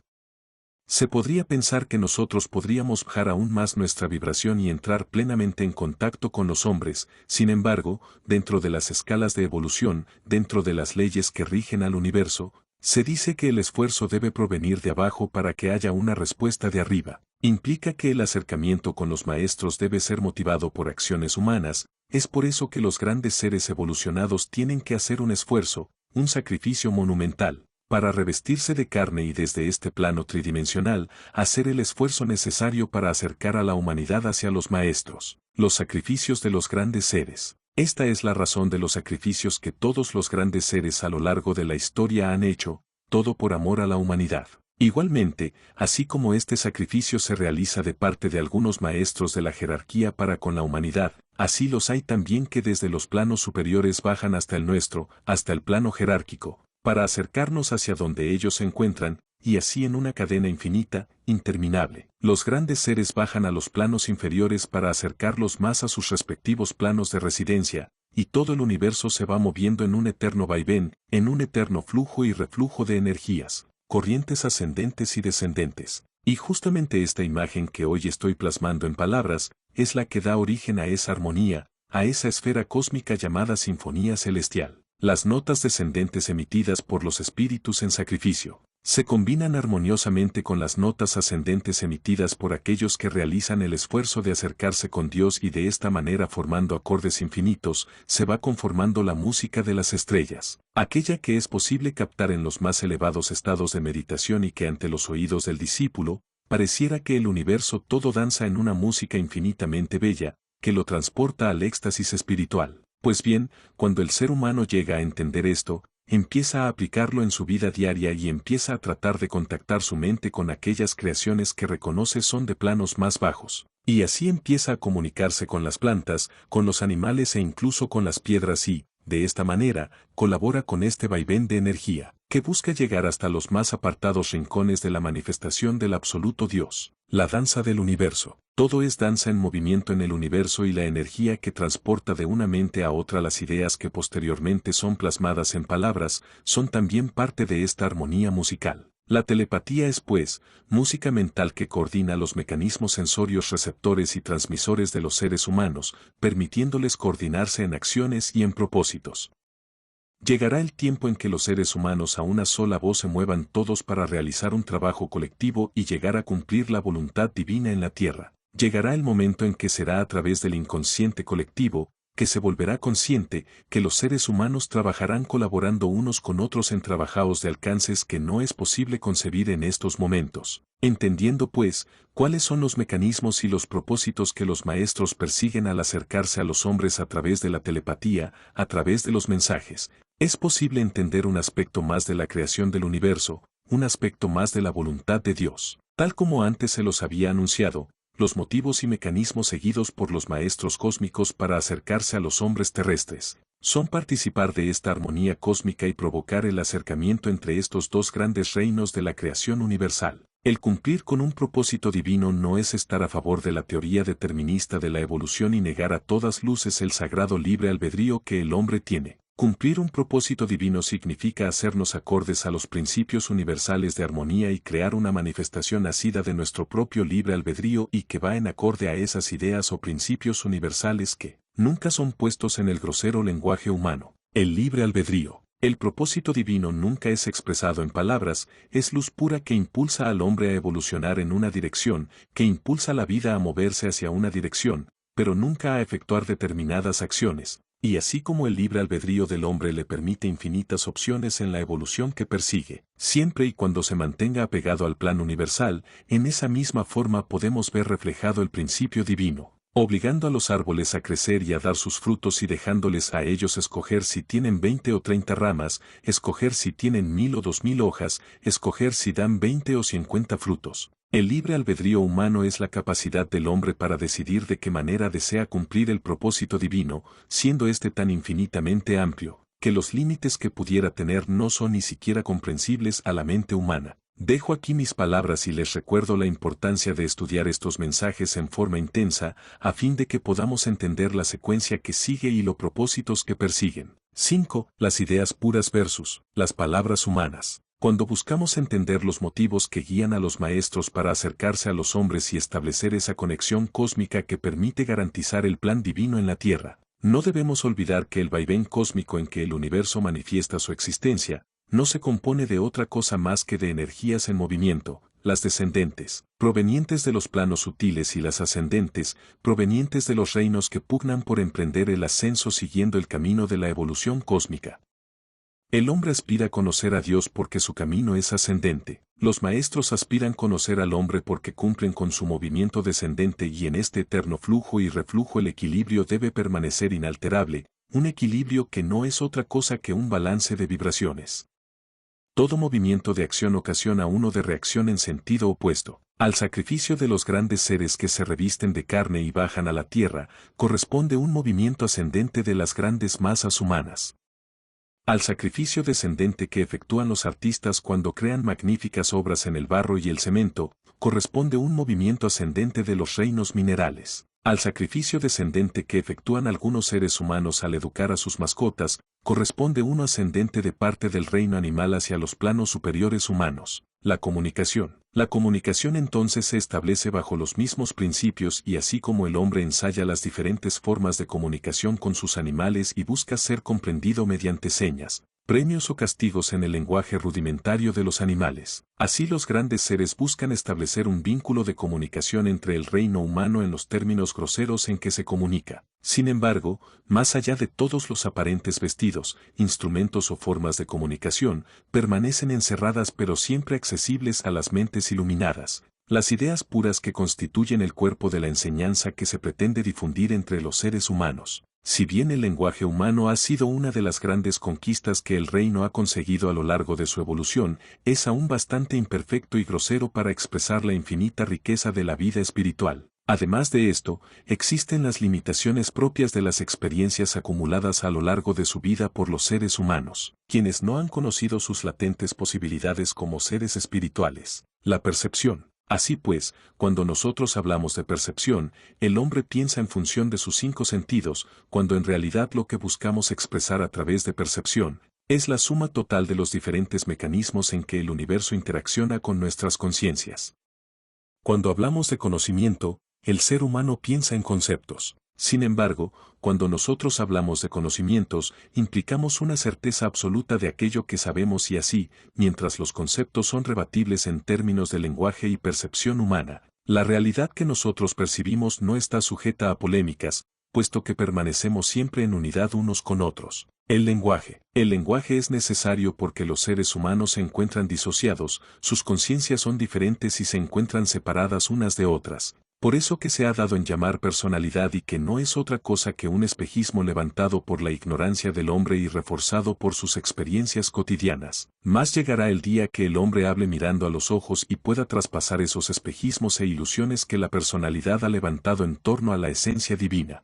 Se podría pensar que nosotros podríamos bajar aún más nuestra vibración y entrar plenamente en contacto con los hombres, sin embargo, dentro de las escalas de evolución, dentro de las leyes que rigen al universo, se dice que el esfuerzo debe provenir de abajo para que haya una respuesta de arriba. Implica que el acercamiento con los maestros debe ser motivado por acciones humanas, es por eso que los grandes seres evolucionados tienen que hacer un esfuerzo, un sacrificio monumental, para revestirse de carne y desde este plano tridimensional, hacer el esfuerzo necesario para acercar a la humanidad hacia los maestros, los sacrificios de los grandes seres. Esta es la razón de los sacrificios que todos los grandes seres a lo largo de la historia han hecho, todo por amor a la humanidad. Igualmente, así como este sacrificio se realiza de parte de algunos maestros de la jerarquía para con la humanidad, así los hay también que desde los planos superiores bajan hasta el nuestro, hasta el plano jerárquico, para acercarnos hacia donde ellos se encuentran, y así en una cadena infinita, interminable. Los grandes seres bajan a los planos inferiores para acercarlos más a sus respectivos planos de residencia, y todo el universo se va moviendo en un eterno vaivén, en un eterno flujo y reflujo de energías, corrientes ascendentes y descendentes. Y justamente esta imagen que hoy estoy plasmando en palabras, es la que da origen a esa armonía, a esa esfera cósmica llamada Sinfonía Celestial. Las notas descendentes emitidas por los espíritus en sacrificio se combinan armoniosamente con las notas ascendentes emitidas por aquellos que realizan el esfuerzo de acercarse con Dios y de esta manera formando acordes infinitos, se va conformando la música de las estrellas, aquella que es posible captar en los más elevados estados de meditación y que ante los oídos del discípulo, pareciera que el universo todo danza en una música infinitamente bella, que lo transporta al éxtasis espiritual. Pues bien, cuando el ser humano llega a entender esto, empieza a aplicarlo en su vida diaria y empieza a tratar de contactar su mente con aquellas creaciones que reconoce son de planos más bajos. Y así empieza a comunicarse con las plantas, con los animales e incluso con las piedras y, de esta manera, colabora con este vaivén de energía, que busca llegar hasta los más apartados rincones de la manifestación del absoluto Dios. La danza del universo. Todo es danza en movimiento en el universo y la energía que transporta de una mente a otra las ideas que posteriormente son plasmadas en palabras, son también parte de esta armonía musical. La telepatía es, pues, música mental que coordina los mecanismos sensorios receptores y transmisores de los seres humanos, permitiéndoles coordinarse en acciones y en propósitos. Llegará el tiempo en que los seres humanos a una sola voz se muevan todos para realizar un trabajo colectivo y llegar a cumplir la voluntad divina en la tierra. Llegará el momento en que será a través del inconsciente colectivo, que se volverá consciente, que los seres humanos trabajarán colaborando unos con otros en trabajos de alcances que no es posible concebir en estos momentos. Entendiendo pues, cuáles son los mecanismos y los propósitos que los maestros persiguen al acercarse a los hombres a través de la telepatía, a través de los mensajes, es posible entender un aspecto más de la creación del universo, un aspecto más de la voluntad de Dios. Tal como antes se los había anunciado, los motivos y mecanismos seguidos por los maestros cósmicos para acercarse a los hombres terrestres, son participar de esta armonía cósmica y provocar el acercamiento entre estos dos grandes reinos de la creación universal. El cumplir con un propósito divino no es estar a favor de la teoría determinista de la evolución y negar a todas luces el sagrado libre albedrío que el hombre tiene. Cumplir un propósito divino significa hacernos acordes a los principios universales de armonía y crear una manifestación nacida de nuestro propio libre albedrío y que va en acorde a esas ideas o principios universales que nunca son puestos en el grosero lenguaje humano. El libre albedrío. El propósito divino nunca es expresado en palabras, es luz pura que impulsa al hombre a evolucionar en una dirección, que impulsa la vida a moverse hacia una dirección, pero nunca a efectuar determinadas acciones. Y así como el libre albedrío del hombre le permite infinitas opciones en la evolución que persigue, siempre y cuando se mantenga apegado al plan universal, en esa misma forma podemos ver reflejado el principio divino, obligando a los árboles a crecer y a dar sus frutos y dejándoles a ellos escoger si tienen 20 o 30 ramas, escoger si tienen 1000 o 2000 hojas, escoger si dan 20 o 50 frutos. El libre albedrío humano es la capacidad del hombre para decidir de qué manera desea cumplir el propósito divino, siendo éste tan infinitamente amplio, que los límites que pudiera tener no son ni siquiera comprensibles a la mente humana. Dejo aquí mis palabras y les recuerdo la importancia de estudiar estos mensajes en forma intensa, a fin de que podamos entender la secuencia que sigue y los propósitos que persiguen. 5. Las ideas puras versus las palabras humanas. Cuando buscamos entender los motivos que guían a los maestros para acercarse a los hombres y establecer esa conexión cósmica que permite garantizar el plan divino en la Tierra, no debemos olvidar que el vaivén cósmico en que el universo manifiesta su existencia, no se compone de otra cosa más que de energías en movimiento, las descendentes, provenientes de los planos sutiles y las ascendentes, provenientes de los reinos que pugnan por emprender el ascenso siguiendo el camino de la evolución cósmica. El hombre aspira a conocer a Dios porque su camino es ascendente. Los maestros aspiran a conocer al hombre porque cumplen con su movimiento descendente y en este eterno flujo y reflujo el equilibrio debe permanecer inalterable, un equilibrio que no es otra cosa que un balance de vibraciones. Todo movimiento de acción ocasiona uno de reacción en sentido opuesto. Al sacrificio de los grandes seres que se revisten de carne y bajan a la tierra, corresponde un movimiento ascendente de las grandes masas humanas. Al sacrificio descendente que efectúan los artistas cuando crean magníficas obras en el barro y el cemento, corresponde un movimiento ascendente de los reinos minerales. Al sacrificio descendente que efectúan algunos seres humanos al educar a sus mascotas, corresponde uno ascendente de parte del reino animal hacia los planos superiores humanos. La comunicación. La comunicación entonces se establece bajo los mismos principios y así como el hombre ensaya las diferentes formas de comunicación con sus animales y busca ser comprendido mediante señas, premios o castigos en el lenguaje rudimentario de los animales. Así los grandes seres buscan establecer un vínculo de comunicación entre el reino humano en los términos groseros en que se comunica. Sin embargo, más allá de todos los aparentes vestidos, instrumentos o formas de comunicación, permanecen encerradas pero siempre accesibles a las mentes iluminadas, las ideas puras que constituyen el cuerpo de la enseñanza que se pretende difundir entre los seres humanos. Si bien el lenguaje humano ha sido una de las grandes conquistas que el reino ha conseguido a lo largo de su evolución, es aún bastante imperfecto y grosero para expresar la infinita riqueza de la vida espiritual. Además de esto, existen las limitaciones propias de las experiencias acumuladas a lo largo de su vida por los seres humanos, quienes no han conocido sus latentes posibilidades como seres espirituales. La percepción. Así pues, cuando nosotros hablamos de percepción, el hombre piensa en función de sus 5 sentidos, cuando en realidad lo que buscamos expresar a través de percepción es la suma total de los diferentes mecanismos en que el universo interacciona con nuestras conciencias. Cuando hablamos de conocimiento, el ser humano piensa en conceptos. Sin embargo, cuando nosotros hablamos de conocimientos, implicamos una certeza absoluta de aquello que sabemos y así, mientras los conceptos son rebatibles en términos de lenguaje y percepción humana, la realidad que nosotros percibimos no está sujeta a polémicas, puesto que permanecemos siempre en unidad unos con otros. El lenguaje. El lenguaje es necesario porque los seres humanos se encuentran disociados, sus conciencias son diferentes y se encuentran separadas unas de otras. Por eso que se ha dado en llamar personalidad y que no es otra cosa que un espejismo levantado por la ignorancia del hombre y reforzado por sus experiencias cotidianas. Más llegará el día que el hombre hable mirando a los ojos y pueda traspasar esos espejismos e ilusiones que la personalidad ha levantado en torno a la esencia divina.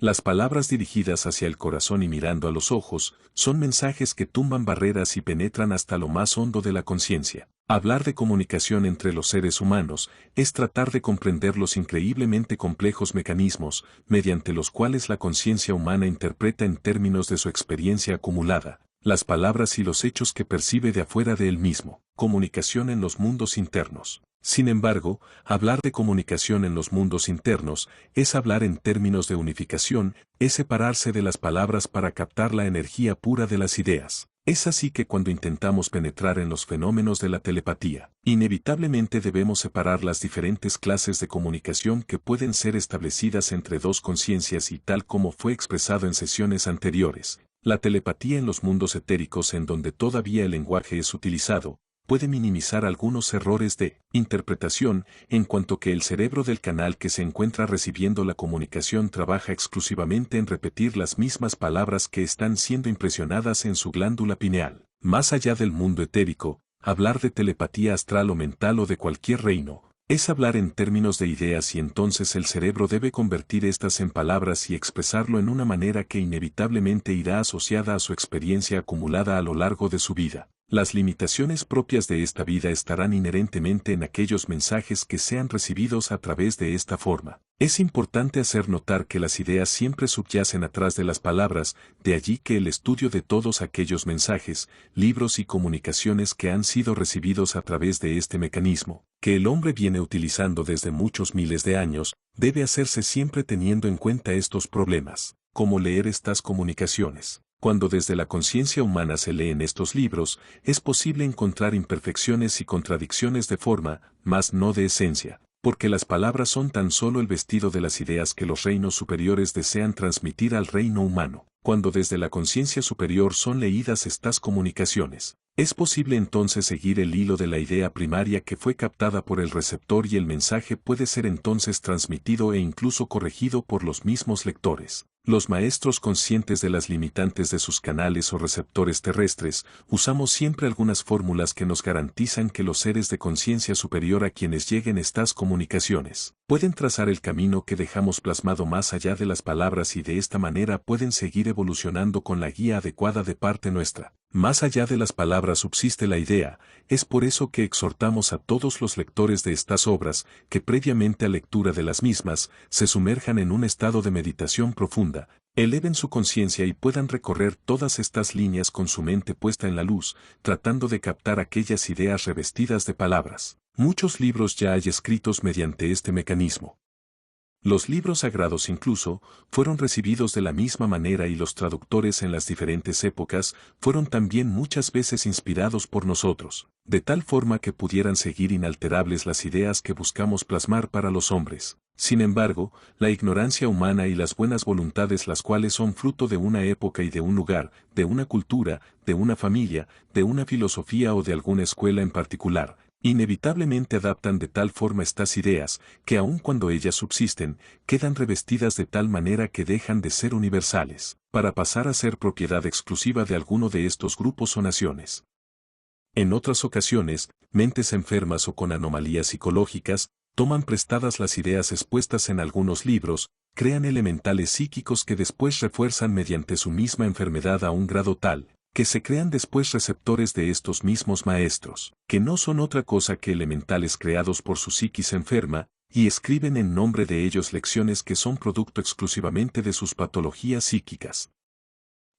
Las palabras dirigidas hacia el corazón y mirando a los ojos son mensajes que tumban barreras y penetran hasta lo más hondo de la conciencia. Hablar de comunicación entre los seres humanos es tratar de comprender los increíblemente complejos mecanismos mediante los cuales la conciencia humana interpreta en términos de su experiencia acumulada, las palabras y los hechos que percibe de afuera de él mismo. Comunicación en los mundos internos. Sin embargo, hablar de comunicación en los mundos internos es hablar en términos de unificación, es separarse de las palabras para captar la energía pura de las ideas. Es así que cuando intentamos penetrar en los fenómenos de la telepatía, inevitablemente debemos separar las diferentes clases de comunicación que pueden ser establecidas entre dos conciencias y tal como fue expresado en sesiones anteriores. La telepatía en los mundos etéricos en donde todavía el lenguaje es utilizado, puede minimizar algunos errores de interpretación en cuanto que el cerebro del canal que se encuentra recibiendo la comunicación trabaja exclusivamente en repetir las mismas palabras que están siendo impresionadas en su glándula pineal. Más allá del mundo etérico, hablar de telepatía astral o mental o de cualquier reino, es hablar en términos de ideas y entonces el cerebro debe convertir estas en palabras y expresarlo en una manera que inevitablemente irá asociada a su experiencia acumulada a lo largo de su vida. Las limitaciones propias de esta vida estarán inherentemente en aquellos mensajes que sean recibidos a través de esta forma. Es importante hacer notar que las ideas siempre subyacen atrás de las palabras, de allí que el estudio de todos aquellos mensajes, libros y comunicaciones que han sido recibidos a través de este mecanismo, que el hombre viene utilizando desde muchos miles de años, debe hacerse siempre teniendo en cuenta estos problemas, como leer estas comunicaciones. Cuando desde la conciencia humana se leen estos libros, es posible encontrar imperfecciones y contradicciones de forma, mas no de esencia, porque las palabras son tan solo el vestido de las ideas que los reinos superiores desean transmitir al reino humano. Cuando desde la conciencia superior son leídas estas comunicaciones, es posible entonces seguir el hilo de la idea primaria que fue captada por el receptor y el mensaje puede ser entonces transmitido e incluso corregido por los mismos lectores. Los maestros conscientes de las limitantes de sus canales o receptores terrestres, usamos siempre algunas fórmulas que nos garantizan que los seres de conciencia superior a quienes lleguen estas comunicaciones, pueden trazar el camino que dejamos plasmado más allá de las palabras y de esta manera pueden seguir evolucionando con la guía adecuada de parte nuestra. Más allá de las palabras subsiste la idea, es por eso que exhortamos a todos los lectores de estas obras, que previamente a lectura de las mismas, se sumerjan en un estado de meditación profunda, eleven su conciencia y puedan recorrer todas estas líneas con su mente puesta en la luz, tratando de captar aquellas ideas revestidas de palabras. Muchos libros ya hay escritos mediante este mecanismo. Los libros sagrados incluso fueron recibidos de la misma manera y los traductores en las diferentes épocas fueron también muchas veces inspirados por nosotros, de tal forma que pudieran seguir inalterables las ideas que buscamos plasmar para los hombres. Sin embargo, la ignorancia humana y las buenas voluntades las cuales son fruto de una época y de un lugar, de una cultura, de una familia, de una filosofía o de alguna escuela en particular, inevitablemente adaptan de tal forma estas ideas, que aun cuando ellas subsisten, quedan revestidas de tal manera que dejan de ser universales, para pasar a ser propiedad exclusiva de alguno de estos grupos o naciones. En otras ocasiones, mentes enfermas o con anomalías psicológicas, toman prestadas las ideas expuestas en algunos libros, crean elementales psíquicos que después refuerzan mediante su misma enfermedad a un grado tal, que se crean después receptores de estos mismos maestros, que no son otra cosa que elementales creados por su psiquis enferma, y escriben en nombre de ellos lecciones que son producto exclusivamente de sus patologías psíquicas.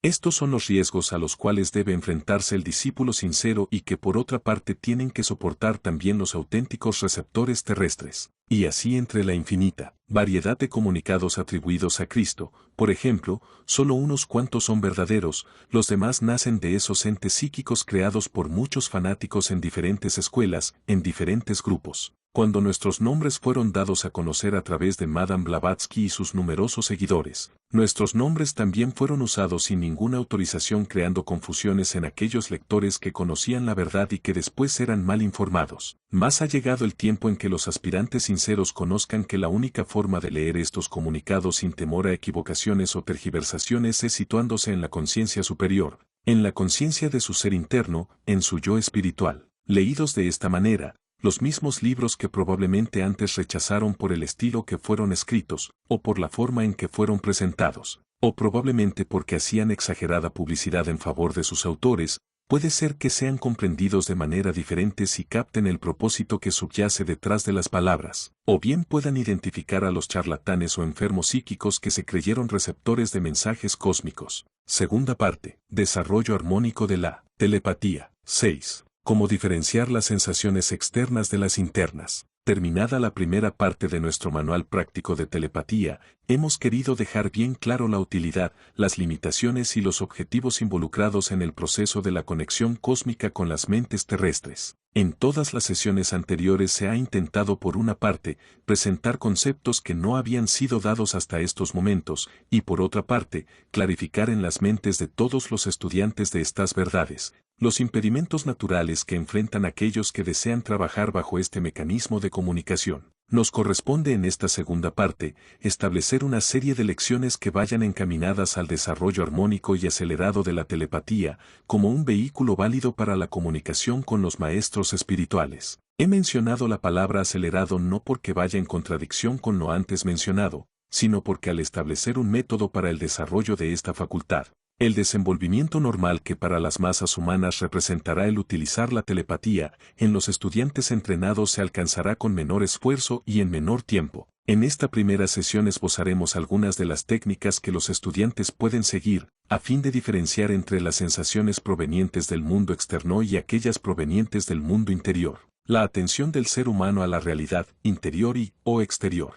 Estos son los riesgos a los cuales debe enfrentarse el discípulo sincero y que por otra parte tienen que soportar también los auténticos receptores terrestres. Y así entre la infinita variedad de comunicados atribuidos a Cristo, por ejemplo, solo unos cuantos son verdaderos, los demás nacen de esos entes psíquicos creados por muchos fanáticos en diferentes escuelas, en diferentes grupos. Cuando nuestros nombres fueron dados a conocer a través de Madame Blavatsky y sus numerosos seguidores, nuestros nombres también fueron usados sin ninguna autorización creando confusiones en aquellos lectores que conocían la verdad y que después eran mal informados. Más ha llegado el tiempo en que los aspirantes sinceros conozcan que la única forma de leer estos comunicados sin temor a equivocaciones o tergiversaciones es situándose en la conciencia superior, en la conciencia de su ser interno, en su yo espiritual. Leídos de esta manera, los mismos libros que probablemente antes rechazaron por el estilo que fueron escritos, o por la forma en que fueron presentados, o probablemente porque hacían exagerada publicidad en favor de sus autores, puede ser que sean comprendidos de manera diferente si capten el propósito que subyace detrás de las palabras, o bien puedan identificar a los charlatanes o enfermos psíquicos que se creyeron receptores de mensajes cósmicos. Segunda parte, desarrollo armónico de la telepatía. 6. Cómo diferenciar las sensaciones externas de las internas. Terminada la primera parte de nuestro manual práctico de telepatía, hemos querido dejar bien claro la utilidad, las limitaciones y los objetivos involucrados en el proceso de la conexión cósmica con las mentes terrestres. En todas las sesiones anteriores se ha intentado por una parte, presentar conceptos que no habían sido dados hasta estos momentos, y por otra parte, clarificar en las mentes de todos los estudiantes de estas verdades, los impedimentos naturales que enfrentan aquellos que desean trabajar bajo este mecanismo de comunicación. Nos corresponde en esta segunda parte, establecer una serie de lecciones que vayan encaminadas al desarrollo armónico y acelerado de la telepatía, como un vehículo válido para la comunicación con los maestros espirituales. He mencionado la palabra acelerado no porque vaya en contradicción con lo antes mencionado, sino porque al establecer un método para el desarrollo de esta facultad, El desenvolvimiento normal que para las masas humanas representará el utilizar la telepatía, en los estudiantes entrenados se alcanzará con menor esfuerzo y en menor tiempo. En esta primera sesión esbozaremos algunas de las técnicas que los estudiantes pueden seguir, a fin de diferenciar entre las sensaciones provenientes del mundo externo y aquellas provenientes del mundo interior. La atención del ser humano a la realidad interior o exterior.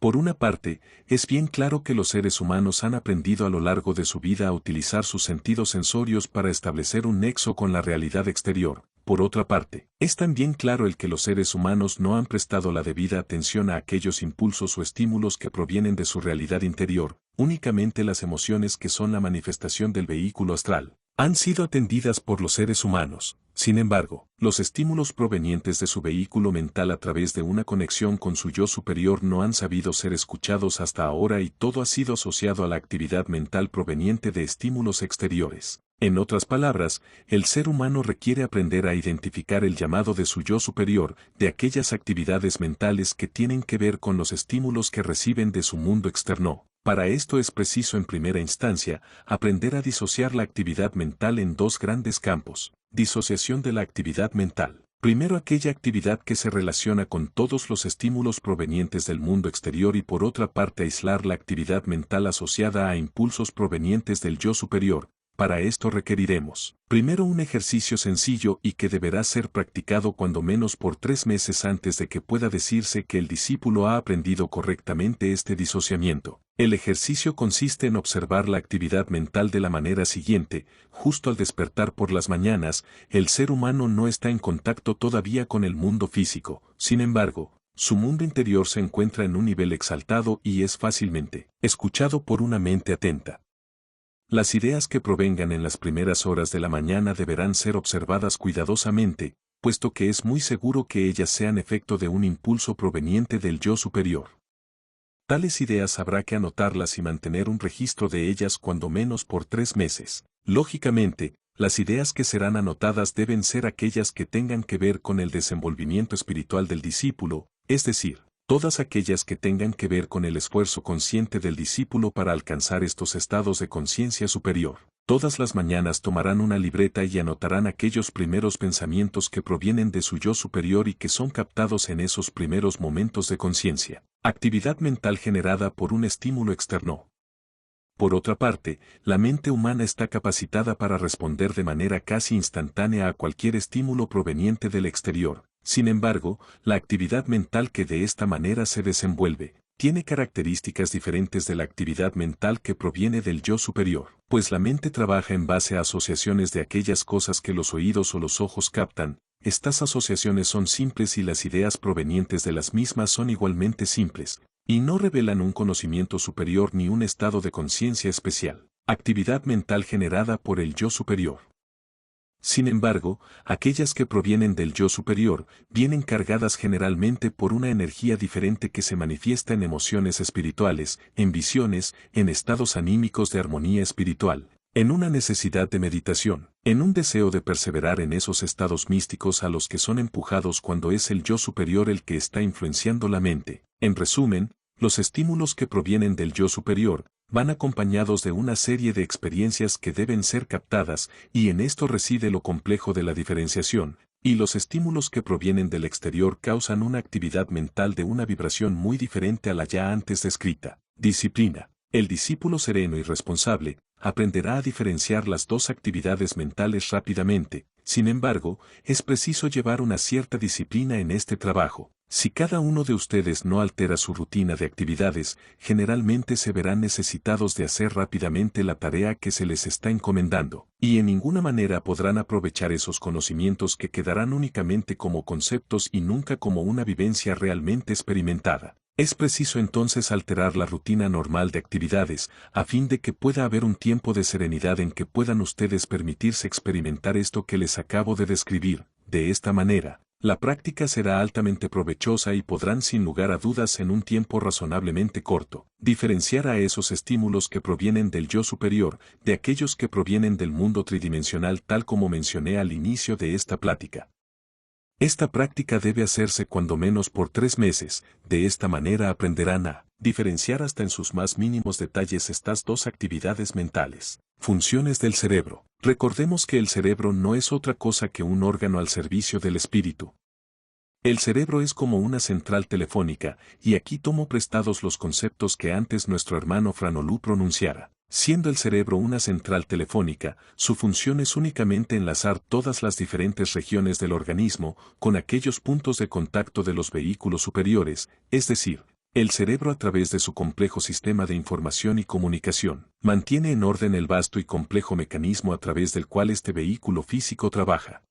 Por una parte, es bien claro que los seres humanos han aprendido a lo largo de su vida a utilizar sus sentidos sensorios para establecer un nexo con la realidad exterior. Por otra parte, es también claro el que los seres humanos no han prestado la debida atención a aquellos impulsos o estímulos que provienen de su realidad interior, únicamente las emociones que son la manifestación del vehículo astral han sido atendidas por los seres humanos. Sin embargo, los estímulos provenientes de su vehículo mental a través de una conexión con su yo superior no han sabido ser escuchados hasta ahora y todo ha sido asociado a la actividad mental proveniente de estímulos exteriores. En otras palabras, el ser humano requiere aprender a identificar el llamado de su yo superior, de aquellas actividades mentales que tienen que ver con los estímulos que reciben de su mundo externo. Para esto es preciso en primera instancia, aprender a disociar la actividad mental en dos grandes campos. Disociación de la actividad mental. Primero aquella actividad que se relaciona con todos los estímulos provenientes del mundo exterior y por otra parte aislar la actividad mental asociada a impulsos provenientes del yo superior. Para esto requeriremos, primero un ejercicio sencillo y que deberá ser practicado cuando menos por 3 meses antes de que pueda decirse que el discípulo ha aprendido correctamente este disociamiento. El ejercicio consiste en observar la actividad mental de la manera siguiente: justo al despertar por las mañanas, el ser humano no está en contacto todavía con el mundo físico, sin embargo, su mundo interior se encuentra en un nivel exaltado y es fácilmente escuchado por una mente atenta. Las ideas que provengan en las primeras horas de la mañana deberán ser observadas cuidadosamente, puesto que es muy seguro que ellas sean efecto de un impulso proveniente del yo superior. Tales ideas habrá que anotarlas y mantener un registro de ellas cuando menos por 3 meses. Lógicamente, las ideas que serán anotadas deben ser aquellas que tengan que ver con el desenvolvimiento espiritual del discípulo, es decir, todas aquellas que tengan que ver con el esfuerzo consciente del discípulo para alcanzar estos estados de conciencia superior. Todas las mañanas tomarán una libreta y anotarán aquellos primeros pensamientos que provienen de su yo superior y que son captados en esos primeros momentos de conciencia. Actividad mental generada por un estímulo externo. Por otra parte, la mente humana está capacitada para responder de manera casi instantánea a cualquier estímulo proveniente del exterior. Sin embargo, la actividad mental que de esta manera se desenvuelve, tiene características diferentes de la actividad mental que proviene del yo superior, pues la mente trabaja en base a asociaciones de aquellas cosas que los oídos o los ojos captan. Estas asociaciones son simples y las ideas provenientes de las mismas son igualmente simples, y no revelan un conocimiento superior ni un estado de conciencia especial. Actividad mental generada por el yo superior. Sin embargo, aquellas que provienen del yo superior, vienen cargadas generalmente por una energía diferente que se manifiesta en emociones espirituales, en visiones, en estados anímicos de armonía espiritual, en una necesidad de meditación, en un deseo de perseverar en esos estados místicos a los que son empujados cuando es el yo superior el que está influenciando la mente. En resumen, los estímulos que provienen del yo superior, van acompañados de una serie de experiencias que deben ser captadas, y en esto reside lo complejo de la diferenciación, y los estímulos que provienen del exterior causan una actividad mental de una vibración muy diferente a la ya antes descrita. Disciplina. El discípulo sereno y responsable, aprenderá a diferenciar las dos actividades mentales rápidamente. Sin embargo, es preciso llevar una cierta disciplina en este trabajo. Si cada uno de ustedes no altera su rutina de actividades, generalmente se verán necesitados de hacer rápidamente la tarea que se les está encomendando, y en ninguna manera podrán aprovechar esos conocimientos que quedarán únicamente como conceptos y nunca como una vivencia realmente experimentada. Es preciso entonces alterar la rutina normal de actividades, a fin de que pueda haber un tiempo de serenidad en que puedan ustedes permitirse experimentar esto que les acabo de describir. De esta manera, la práctica será altamente provechosa y podrán sin lugar a dudas en un tiempo razonablemente corto, diferenciar a esos estímulos que provienen del yo superior, de aquellos que provienen del mundo tridimensional tal como mencioné al inicio de esta plática. Esta práctica debe hacerse cuando menos por 3 meses, de esta manera aprenderán a diferenciar hasta en sus más mínimos detalles estas dos actividades mentales. Funciones del cerebro. Recordemos que el cerebro no es otra cosa que un órgano al servicio del espíritu. El cerebro es como una central telefónica, y aquí tomo prestados los conceptos que antes nuestro hermano Franolú pronunciara. Siendo el cerebro una central telefónica, su función es únicamente enlazar todas las diferentes regiones del organismo con aquellos puntos de contacto de los vehículos superiores, es decir, el cerebro a través de su complejo sistema de información y comunicación, mantiene en orden el vasto y complejo mecanismo a través del cual este vehículo físico trabaja.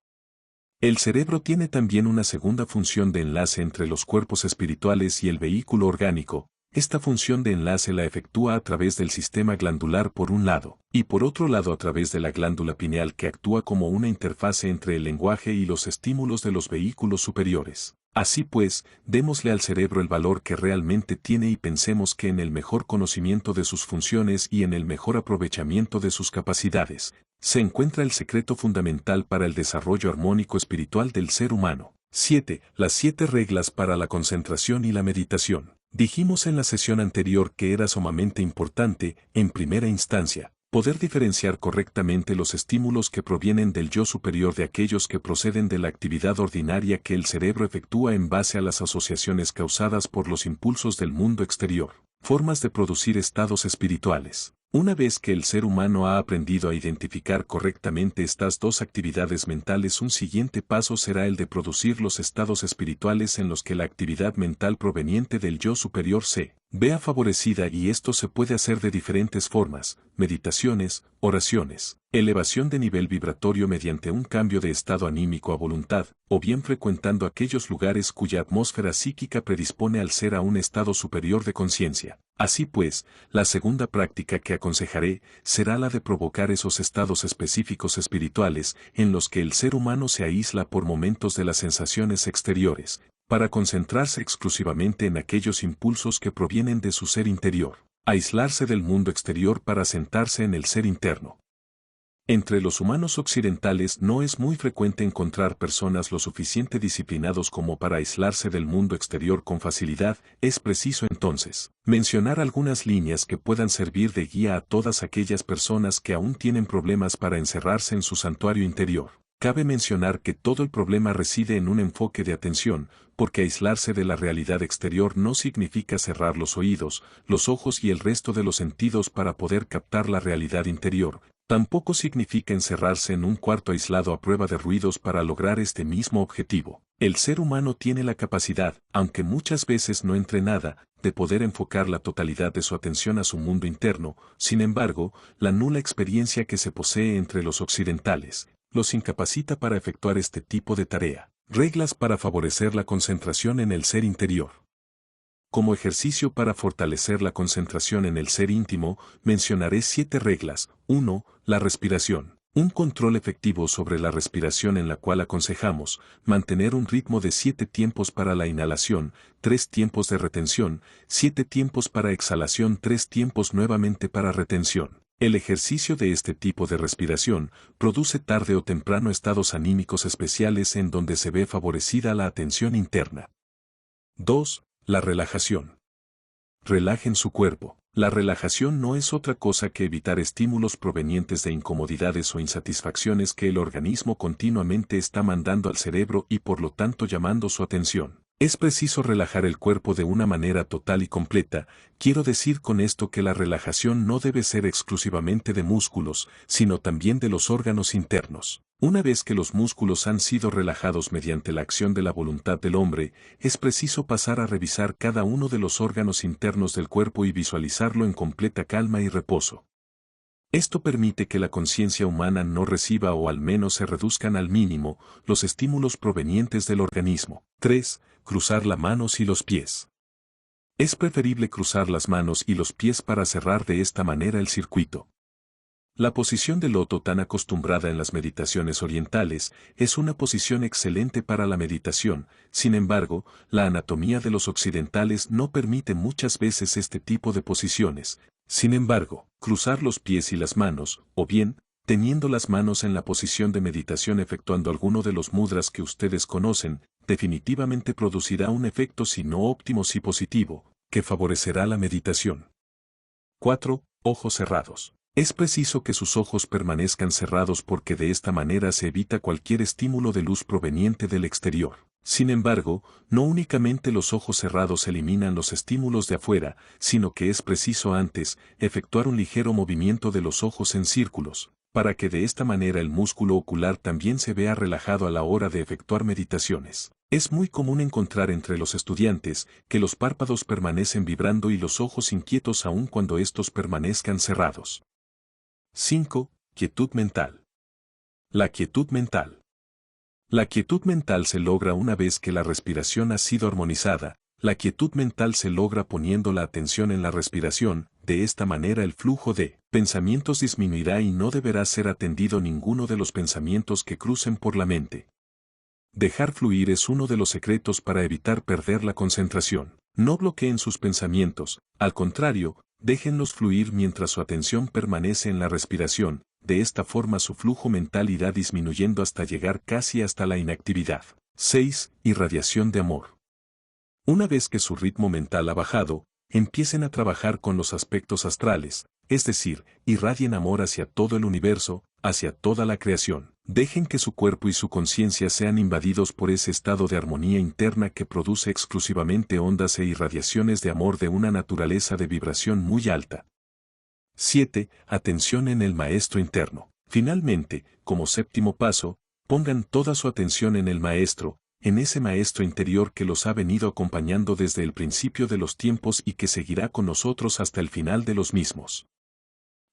El cerebro tiene también una segunda función de enlace entre los cuerpos espirituales y el vehículo orgánico. Esta función de enlace la efectúa a través del sistema glandular por un lado, y por otro lado a través de la glándula pineal que actúa como una interfase entre el lenguaje y los estímulos de los vehículos superiores. Así pues, démosle al cerebro el valor que realmente tiene y pensemos que en el mejor conocimiento de sus funciones y en el mejor aprovechamiento de sus capacidades, se encuentra el secreto fundamental para el desarrollo armónico espiritual del ser humano. 7. Las 7 reglas para la concentración y la meditación. Dijimos en la sesión anterior que era sumamente importante, en primera instancia, poder diferenciar correctamente los estímulos que provienen del yo superior de aquellos que proceden de la actividad ordinaria que el cerebro efectúa en base a las asociaciones causadas por los impulsos del mundo exterior. Formas de producir estados espirituales. Una vez que el ser humano ha aprendido a identificar correctamente estas dos actividades mentales, un siguiente paso será el de producir los estados espirituales en los que la actividad mental proveniente del yo superior se vea favorecida, y esto se puede hacer de diferentes formas: meditaciones, oraciones, elevación de nivel vibratorio mediante un cambio de estado anímico a voluntad, o bien frecuentando aquellos lugares cuya atmósfera psíquica predispone al ser a un estado superior de conciencia. Así pues, la segunda práctica que aconsejaré será la de provocar esos estados específicos espirituales en los que el ser humano se aísla por momentos de las sensaciones exteriores, para concentrarse exclusivamente en aquellos impulsos que provienen de su ser interior, aislarse del mundo exterior para sentarse en el ser interno. Entre los humanos occidentales no es muy frecuente encontrar personas lo suficiente disciplinados como para aislarse del mundo exterior con facilidad. Es preciso entonces mencionar algunas líneas que puedan servir de guía a todas aquellas personas que aún tienen problemas para encerrarse en su santuario interior. Cabe mencionar que todo el problema reside en un enfoque de atención, porque aislarse de la realidad exterior no significa cerrar los oídos, los ojos y el resto de los sentidos para poder captar la realidad interior. Tampoco significa encerrarse en un cuarto aislado a prueba de ruidos para lograr este mismo objetivo. El ser humano tiene la capacidad, aunque muchas veces no entrenada, de poder enfocar la totalidad de su atención a su mundo interno. Sin embargo, la nula experiencia que se posee entre los occidentales los incapacita para efectuar este tipo de tarea. Reglas para favorecer la concentración en el ser interior. Como ejercicio para fortalecer la concentración en el ser íntimo, mencionaré 7 reglas. 1. La respiración. Un control efectivo sobre la respiración en la cual aconsejamos mantener un ritmo de 7 tiempos para la inhalación, 3 tiempos de retención, 7 tiempos para exhalación, 3 tiempos nuevamente para retención. El ejercicio de este tipo de respiración produce tarde o temprano estados anímicos especiales en donde se ve favorecida la atención interna. 2. La relajación. Relajen su cuerpo. La relajación no es otra cosa que evitar estímulos provenientes de incomodidades o insatisfacciones que el organismo continuamente está mandando al cerebro y por lo tanto llamando su atención. Es preciso relajar el cuerpo de una manera total y completa. Quiero decir con esto que la relajación no debe ser exclusivamente de músculos, sino también de los órganos internos. Una vez que los músculos han sido relajados mediante la acción de la voluntad del hombre, es preciso pasar a revisar cada uno de los órganos internos del cuerpo y visualizarlo en completa calma y reposo. Esto permite que la conciencia humana no reciba o al menos se reduzcan al mínimo los estímulos provenientes del organismo. 3. Cruzar las manos y los pies. Es preferible cruzar las manos y los pies para cerrar de esta manera el circuito. La posición de loto tan acostumbrada en las meditaciones orientales es una posición excelente para la meditación. Sin embargo, la anatomía de los occidentales no permite muchas veces este tipo de posiciones. Sin embargo, cruzar los pies y las manos, o bien, teniendo las manos en la posición de meditación efectuando alguno de los mudras que ustedes conocen, definitivamente producirá un efecto si no óptimo sí positivo. que favorecerá la meditación. 4. Ojos cerrados. Es preciso que sus ojos permanezcan cerrados porque de esta manera se evita cualquier estímulo de luz proveniente del exterior. Sin embargo, no únicamente los ojos cerrados eliminan los estímulos de afuera, sino que es preciso antes efectuar un ligero movimiento de los ojos en círculos, para que de esta manera el músculo ocular también se vea relajado a la hora de efectuar meditaciones. Es muy común encontrar entre los estudiantes que los párpados permanecen vibrando y los ojos inquietos aun cuando estos permanezcan cerrados. 5. Quietud mental. La quietud mental. La quietud mental se logra una vez que la respiración ha sido armonizada. La quietud mental se logra poniendo la atención en la respiración. De esta manera el flujo de pensamientos disminuirá y no deberá ser atendido ninguno de los pensamientos que crucen por la mente. Dejar fluir es uno de los secretos para evitar perder la concentración. No bloqueen sus pensamientos, al contrario, déjenlos fluir mientras su atención permanece en la respiración. De esta forma su flujo mental irá disminuyendo hasta llegar casi hasta la inactividad. 6. Irradiación de amor. Una vez que su ritmo mental ha bajado, empiecen a trabajar con los aspectos astrales, es decir, irradien amor hacia todo el universo, hacia toda la creación. Dejen que su cuerpo y su conciencia sean invadidos por ese estado de armonía interna que produce exclusivamente ondas e irradiaciones de amor de una naturaleza de vibración muy alta. 7. Atención en el maestro interno. Finalmente, como séptimo paso, pongan toda su atención en el maestro, en ese maestro interior que los ha venido acompañando desde el principio de los tiempos y que seguirá con nosotros hasta el final de los mismos.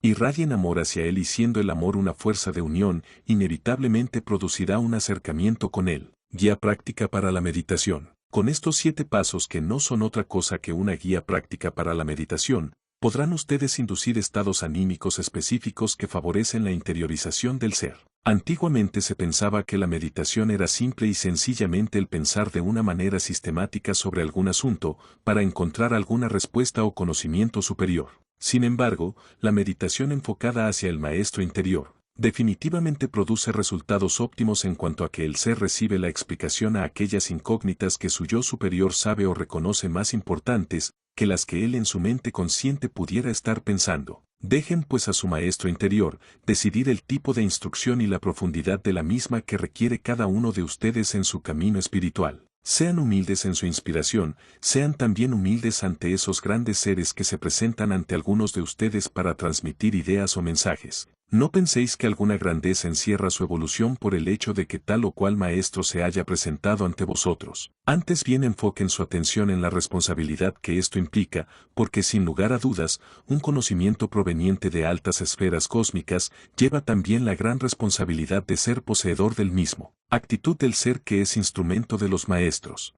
Irradien amor hacia él y siendo el amor una fuerza de unión, inevitablemente producirá un acercamiento con él. Guía práctica para la meditación. Con estos 7 pasos que no son otra cosa que una guía práctica para la meditación, podrán ustedes inducir estados anímicos específicos que favorecen la interiorización del ser. Antiguamente se pensaba que la meditación era simple y sencillamente el pensar de una manera sistemática sobre algún asunto, para encontrar alguna respuesta o conocimiento superior. Sin embargo, la meditación enfocada hacia el maestro interior, definitivamente produce resultados óptimos en cuanto a que el ser recibe la explicación a aquellas incógnitas que su yo superior sabe o reconoce más importantes, que las que él en su mente consciente pudiera estar pensando. Dejen pues a su maestro interior decidir el tipo de instrucción y la profundidad de la misma que requiere cada uno de ustedes en su camino espiritual. Sean humildes en su inspiración, sean también humildes ante esos grandes seres que se presentan ante algunos de ustedes para transmitir ideas o mensajes. No penséis que alguna grandeza encierra su evolución por el hecho de que tal o cual maestro se haya presentado ante vosotros. Antes bien enfoquen su atención en la responsabilidad que esto implica, porque sin lugar a dudas, un conocimiento proveniente de altas esferas cósmicas lleva también la gran responsabilidad de ser poseedor del mismo. Actitud del ser que es instrumento de los maestros.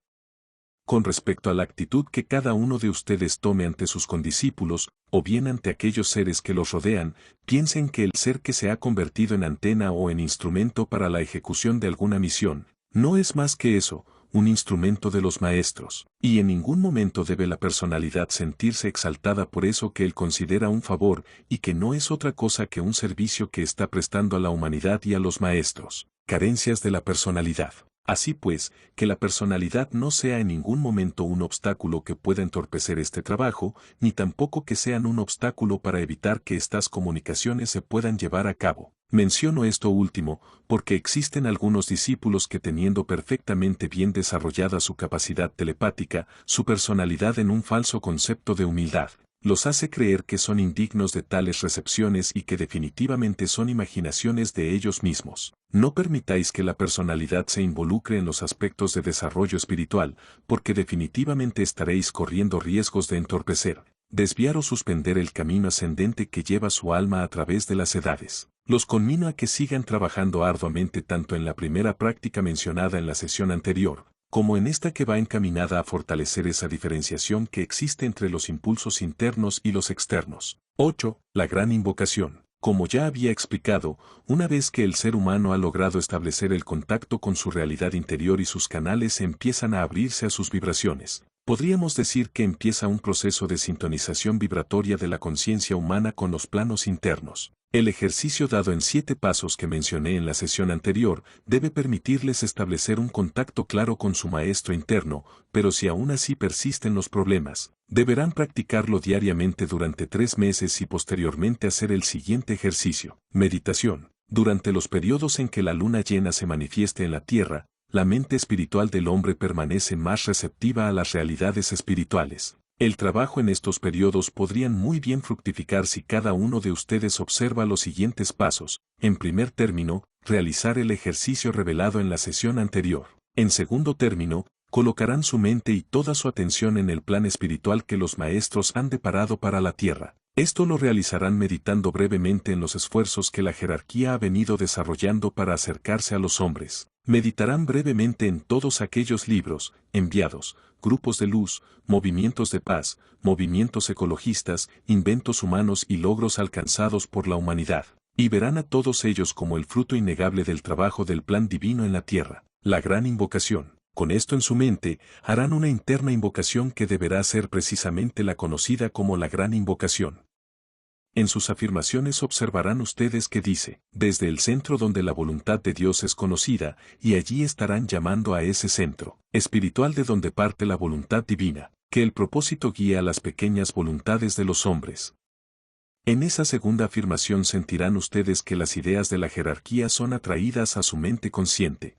Con respecto a la actitud que cada uno de ustedes tome ante sus condiscípulos, o bien ante aquellos seres que los rodean, piensen que el ser que se ha convertido en antena o en instrumento para la ejecución de alguna misión, no es más que eso, un instrumento de los maestros, y en ningún momento debe la personalidad sentirse exaltada por eso que él considera un favor, y que no es otra cosa que un servicio que está prestando a la humanidad y a los maestros. Carencias de la personalidad. Así pues, que la personalidad no sea en ningún momento un obstáculo que pueda entorpecer este trabajo, ni tampoco que sean un obstáculo para evitar que estas comunicaciones se puedan llevar a cabo. Menciono esto último, porque existen algunos discípulos que teniendo perfectamente bien desarrollada su capacidad telepática, su personalidad en un falso concepto de humildad, los hace creer que son indignos de tales recepciones y que definitivamente son imaginaciones de ellos mismos. No permitáis que la personalidad se involucre en los aspectos de desarrollo espiritual, porque definitivamente estaréis corriendo riesgos de entorpecer, desviar o suspender el camino ascendente que lleva su alma a través de las edades. Los conmino a que sigan trabajando arduamente tanto en la primera práctica mencionada en la sesión anterior, como en esta que va encaminada a fortalecer esa diferenciación que existe entre los impulsos internos y los externos. 8. La gran invocación. Como ya había explicado, una vez que el ser humano ha logrado establecer el contacto con su realidad interior y sus canales empiezan a abrirse a sus vibraciones, Podríamos decir que empieza un proceso de sintonización vibratoria de la conciencia humana con los planos internos. El ejercicio dado en 7 pasos que mencioné en la sesión anterior debe permitirles establecer un contacto claro con su maestro interno, pero si aún así persisten los problemas, deberán practicarlo diariamente durante 3 meses y posteriormente hacer el siguiente ejercicio. Meditación. Durante los periodos en que la luna llena se manifieste en la Tierra, la mente espiritual del hombre permanece más receptiva a las realidades espirituales. El trabajo en estos periodos podrían muy bien fructificar si cada uno de ustedes observa los siguientes pasos. En primer término, realizar el ejercicio revelado en la sesión anterior. En segundo término, colocarán su mente y toda su atención en el plan espiritual que los maestros han deparado para la Tierra. Esto lo realizarán meditando brevemente en los esfuerzos que la jerarquía ha venido desarrollando para acercarse a los hombres. Meditarán brevemente en todos aquellos libros, enviados, grupos de luz, movimientos de paz, movimientos ecologistas, inventos humanos y logros alcanzados por la humanidad. Y verán a todos ellos como el fruto innegable del trabajo del plan divino en la Tierra. La gran invocación. Con esto en su mente, harán una interna invocación que deberá ser precisamente la conocida como la gran invocación. En sus afirmaciones observarán ustedes que dice, desde el centro donde la voluntad de Dios es conocida, y allí estarán llamando a ese centro espiritual de donde parte la voluntad divina, que el propósito guía a las pequeñas voluntades de los hombres. En esa segunda afirmación sentirán ustedes que las ideas de la jerarquía son atraídas a su mente consciente.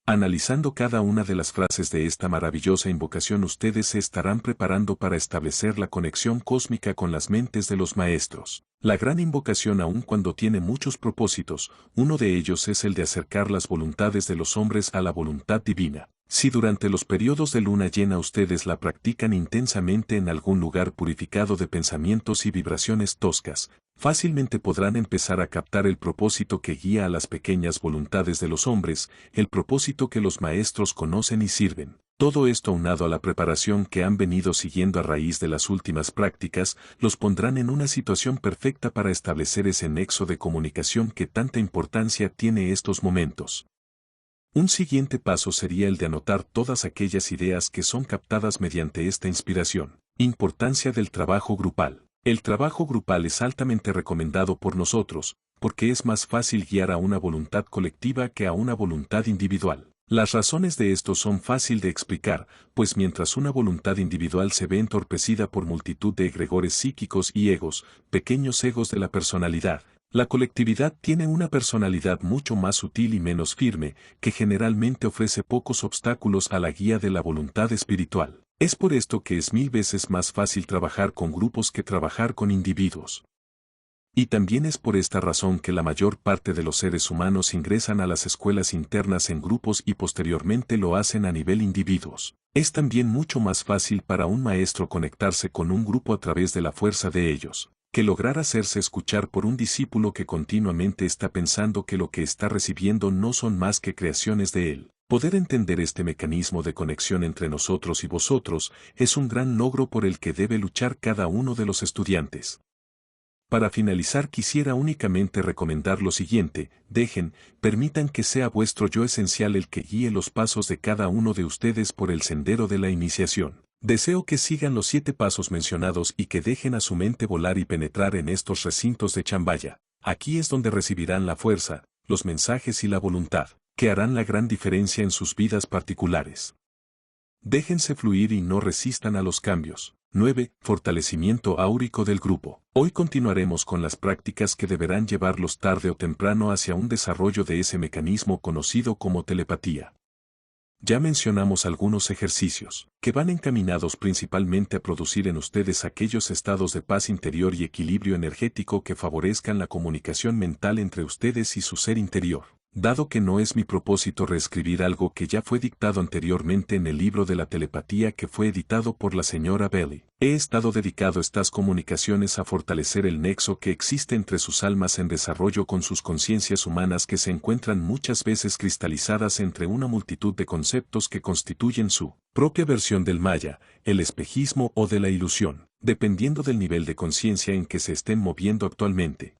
Analizando cada una de las frases de esta maravillosa invocación ustedes se estarán preparando para establecer la conexión cósmica con las mentes de los maestros. La gran invocación aun cuando tiene muchos propósitos, uno de ellos es el de acercar las voluntades de los hombres a la voluntad divina. Si durante los periodos de luna llena ustedes la practican intensamente en algún lugar purificado de pensamientos y vibraciones toscas, fácilmente podrán empezar a captar el propósito que guía a las pequeñas voluntades de los hombres, el propósito que los maestros conocen y sirven. Todo esto aunado a la preparación que han venido siguiendo a raíz de las últimas prácticas, los pondrán en una situación perfecta para establecer ese nexo de comunicación que tanta importancia tiene estos momentos. Un siguiente paso sería el de anotar todas aquellas ideas que son captadas mediante esta inspiración. Importancia del trabajo grupal. El trabajo grupal es altamente recomendado por nosotros, porque es más fácil guiar a una voluntad colectiva que a una voluntad individual. Las razones de esto son fácil de explicar, pues mientras una voluntad individual se ve entorpecida por multitud de egregores psíquicos y egos, pequeños egos de la personalidad, la colectividad tiene una personalidad mucho más sutil y menos firme, que generalmente ofrece pocos obstáculos a la guía de la voluntad espiritual. Es por esto que es 1000 veces más fácil trabajar con grupos que trabajar con individuos. Y también es por esta razón que la mayor parte de los seres humanos ingresan a las escuelas internas en grupos y posteriormente lo hacen a nivel individuos. Es también mucho más fácil para un maestro conectarse con un grupo a través de la fuerza de ellos, que lograr hacerse escuchar por un discípulo que continuamente está pensando que lo que está recibiendo no son más que creaciones de él. Poder entender este mecanismo de conexión entre nosotros y vosotros es un gran logro por el que debe luchar cada uno de los estudiantes. Para finalizar quisiera únicamente recomendar lo siguiente, permitan que sea vuestro yo esencial el que guíe los pasos de cada uno de ustedes por el sendero de la iniciación. Deseo que sigan los 7 pasos mencionados y que dejen a su mente volar y penetrar en estos recintos de Chambaya. Aquí es donde recibirán la fuerza, los mensajes y la voluntad, que harán la gran diferencia en sus vidas particulares. Déjense fluir y no resistan a los cambios. 9. Fortalecimiento áurico del grupo. Hoy continuaremos con las prácticas que deberán llevarlos tarde o temprano hacia un desarrollo de ese mecanismo conocido como telepatía. Ya mencionamos algunos ejercicios, que van encaminados principalmente a producir en ustedes aquellos estados de paz interior y equilibrio energético que favorezcan la comunicación mental entre ustedes y su ser interior. Dado que no es mi propósito reescribir algo que ya fue dictado anteriormente en el libro de la telepatía que fue editado por la señora Belly, he estado dedicado estas comunicaciones a fortalecer el nexo que existe entre sus almas en desarrollo con sus conciencias humanas que se encuentran muchas veces cristalizadas entre una multitud de conceptos que constituyen su propia versión del maya, el espejismo o de la ilusión, dependiendo del nivel de conciencia en que se estén moviendo actualmente.